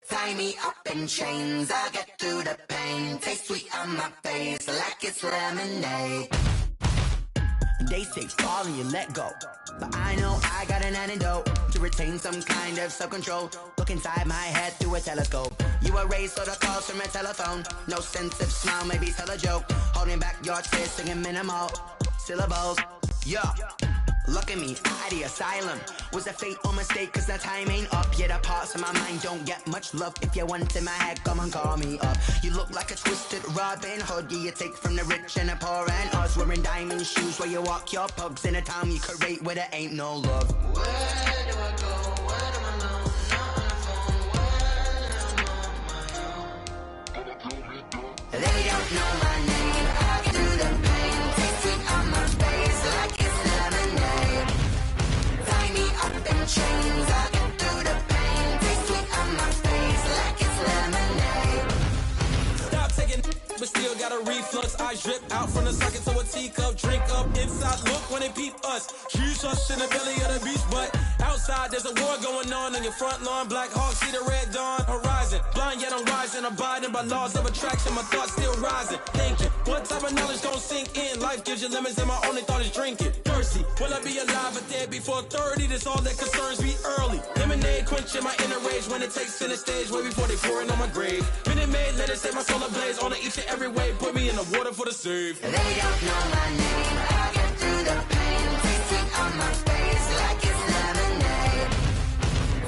Speaker 9: Tie me up in chains, I get through the pain. Taste sweet on my face like it's lemonade. They say fall and you let go, but I know I got an antidote to retain some kind of self-control. Look inside my head through a telescope. You erase all the calls from a telephone. No sense of smile, maybe tell a joke. Holding back your tears, singing minimal syllables. Yeah, look at me, at the asylum. Was a fate or mistake, cause the time ain't up. Yeah, the parts of my mind don't get much love. If you want in my head, come and call me up. You look like a twisted Robin Hood. Yeah, you take from the rich and the poor and us. Wearing diamond shoes where you walk your pugs. In a town you create where there ain't no love. Where do I go? Where am I now? Not on the phone. Where am I on my own? They don't know my name. I get through the pain. Taste sweet on my face like it's lemonade. Tie me up in chains. I get through the pain. Taste sweet on my face like it's lemonade.
Speaker 10: Stop taking, but still got a reflux. Eyes drip out from the socket to a teacup. Drink up inside, look when they peep us. Choose us in the belly of the beast, but outside there's a war going on in your front lawn. Black Hawk, see the red dawn horizon. Blind yet I'm rising, abiding by laws of attraction. My thoughts still rising, thinking what type of knowledge don't sink in. Life gives you lemons and my only thought is drinking. Thirsty, will I be alive or dead before 30? That's all that concerns me early. Lemonade quenching my inner rage when it takes center stage way before they pour it on my grave. Minute Maid, let it set my soul ablaze on each and every way. Put me in the water for the save.
Speaker 9: They don't know my name. I get through the pain. Taste sweet on my face like it's lemonade.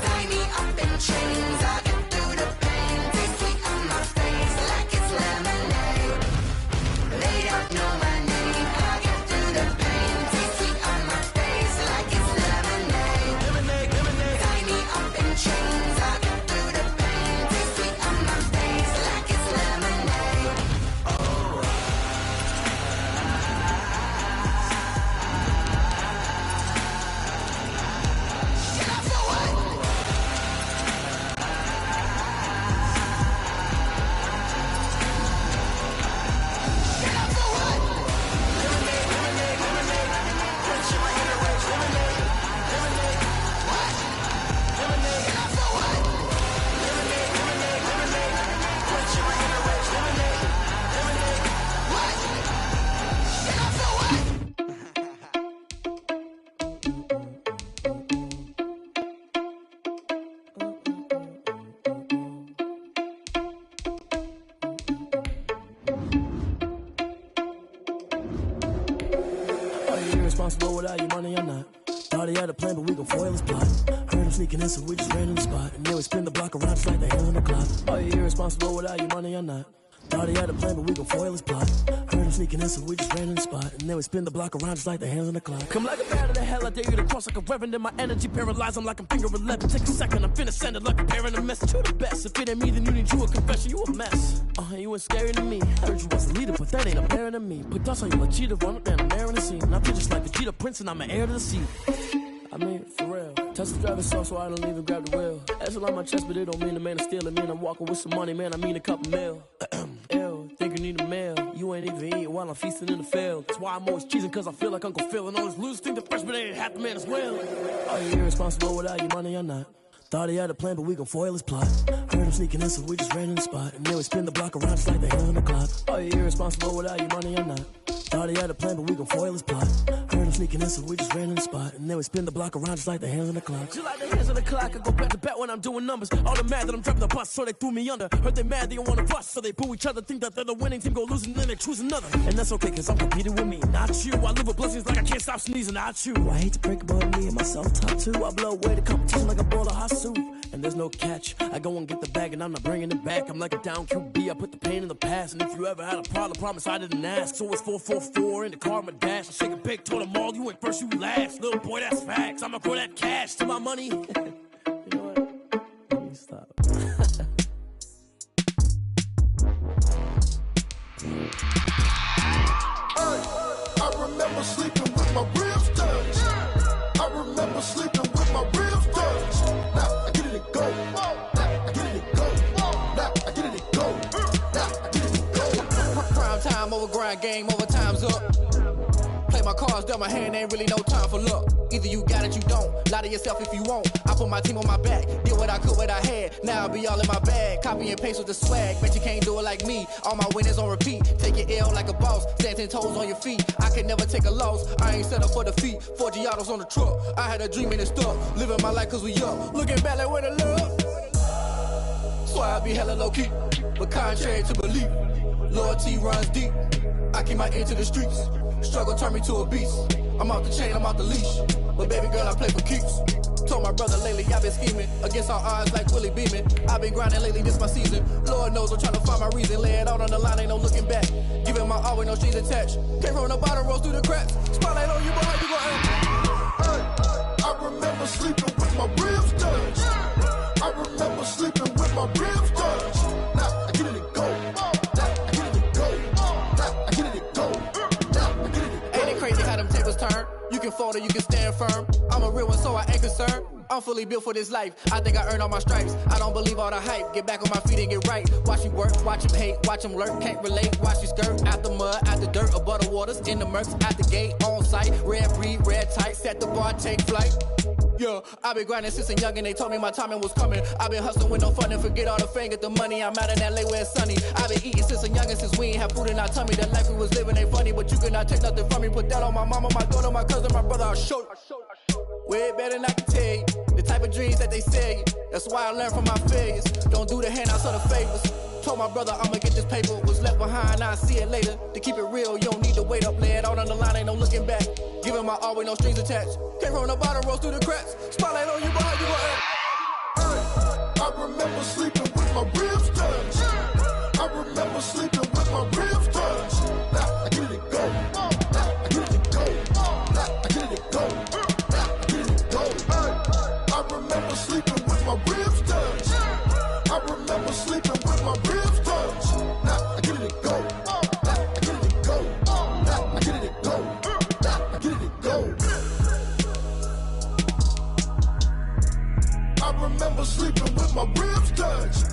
Speaker 9: Tie me up in chains. I get through the pain. Taste sweet on my face like it's lemonade. They don't know my name. I get through the pain. Taste sweet on my face like it's lemonade. Tie me up in chains. I get through the pain. Taste sweet on my face like it's lemonade.
Speaker 7: Are you irresponsible without your money or not? Thought he had a plan, but we gon' foil his plot. Heard him sneaking in, so we just ran in the spot. And then we spin the block around just like the hands on the clock. Are you irresponsible without your money or not? Thought he had a plan, but we gon' foil his plot. Heard him sneaking in, so we just ran in the spot. And then we spin the block around just like the hands on the clock. Come like a bat of the hell, I dare you to cross like a reverend. And my energy paralyzed, I'm like I'm finger 11. Take a second, I'm finna send it like a parent a message. You the best, if it ain't me, then you need you a confession. You a mess, you ain't scary to me. Heard you was a leader, but that ain't apparent to me. Put dust on you like cheetah, run up down the air in the scene. And I feel just like the cheetah prince, and I'm an heir to the seat. I mean, for real. Tesla driving soft, so I don't even grab the wheel. That's on my chest, but it don't mean the man is stealing. Man, I'm walking with some money, man, I mean a couple mil. Ew, think you need a meal. You ain't even eating while I'm feasting in the field. That's why I'm always cheesing, cause I feel like Uncle Phil. And all those losers think the freshman ain't half the man as well. Are you irresponsible without your money or not? Thought he had a plan, but we gon' foil his plot. Heard him sneaking in, so we just ran in the spot. And then we spin the block around just like the hands on the clock. Are you irresponsible without your money or not? Thought he had a plan, but we gon' foil his plot. Heard him sneaking in, so we just ran in the spot. And then we spin the block around just like the hands on the clock. Just like the hands on the clock, I go back to back when I'm doing numbers. All the mad that I'm dropping the bus, so they threw me under. Heard they mad, they don't wanna bust, so they boo each other. Think that they're the winning team, go losing, then they choose another. And that's okay, cause I'm competing with me, not you. I live with blessings like I can't stop sneezing, not you. I hate to break it, but me and myself top two. I blow away the competition like a bowl of hot soup. And there's no catch, I go and get the bag and I'm not bringing it back. I'm like a down QB, I put the pain in the past. And if you ever had a problem, promise I didn't ask. So it's 444 in the car, my dash. I shake a big, told them all, you ain't first, you last. Little boy, that's facts, I'ma grow that cash to my money. You know what, let me stop.
Speaker 11: I remember sleeping with my ribs touched. I remember sleeping with my ribs touched. Now I get it and go. Now I get it and go. Now I get it and go. Now I get it and go.
Speaker 12: Prime time over grind game, over time's up. Play my cards, dealt my hand, ain't really no time for luck. Either you got it, you don't. Lie to yourself if you won't. I put my team on my back, did what I could, what I had. Now I be all in my bag, copy and paste with the swag. Bet you can't do it like me. All my winners on repeat. Take your L like a boss, stand 10 toes on your feet. I can never take a loss. I ain't set up for defeat. 4 Giottos on the truck. I had a dream and it stuck. Living my life cause we up. Looking back like where the love. So I be hella low key, but contrary to belief, loyalty runs deep. I keep my ear to the streets. Struggle turned me to a beast. I'm out the chain, I'm out the leash. But baby girl, I play for keeps. Told my brother lately, I've been scheming against all odds like Willie Beeman. I've been grinding lately, this my season. Lord knows I'm trying to find my reason. Lay it out on the line, ain't no looking back. Giving my all with no strings attached. Came from the bottom, rose through the cracks. Spotlight on you, but how you gon' act?
Speaker 11: I remember sleeping with my ribs touched. I remember sleeping with my ribs touched. Now I get it and go. Now I get it and go. Now I get it and go. Now I get it and go.
Speaker 12: Ain't it crazy how them tables turn? You can fold or you can stand firm. I'm a real one, so I ain't concerned. I'm fully built for this life. I think I earned all my stripes. I don't believe all the hype. Get back on my feet and get right. Watch you work, watch him hate, watch him lurk. Can't relate, watch you skirt. Out the mud, out the dirt, above the waters, in the murks, out the gate, on site. Red breed, red tight, set the bar, take flight. Yeah, I been grinding since a young and they told me my timing was coming. I been hustling with no fun and forget all the fame, get the money. I'm out in LA where it's sunny. I been eating since a young and since we ain't have food in our tummy. The life we was living ain't funny, but you cannot take nothing from me. Put that on my mama, my daughter, my cousin, my brother, I'll show you. Way better than I can tell you. The type of dreams that they sell you. That's why I learned from my failures. Don't do the handouts or the favors. Told my brother I'ma get this paper. Was left behind, I'll see it later. To keep it real, you don't need to wait up. Lay it out on the line, ain't no looking back. Giving my all with no strings attached. Came from the bottom, rose through the cracks. Spotlight on you, but how you gon' act?
Speaker 11: I remember sleeping with my ribs touched. I remember sleeping with my ribs touched. Now I get it and go. Now I get it and go. Now I get it and go. Now I get it and go. I remember sleeping with my ribs touched. I remember sleeping with my ribs touched. Now I get it and go. Now I get it and go. Now I get it and go. Now I get it and go. I remember sleeping with my ribs touched.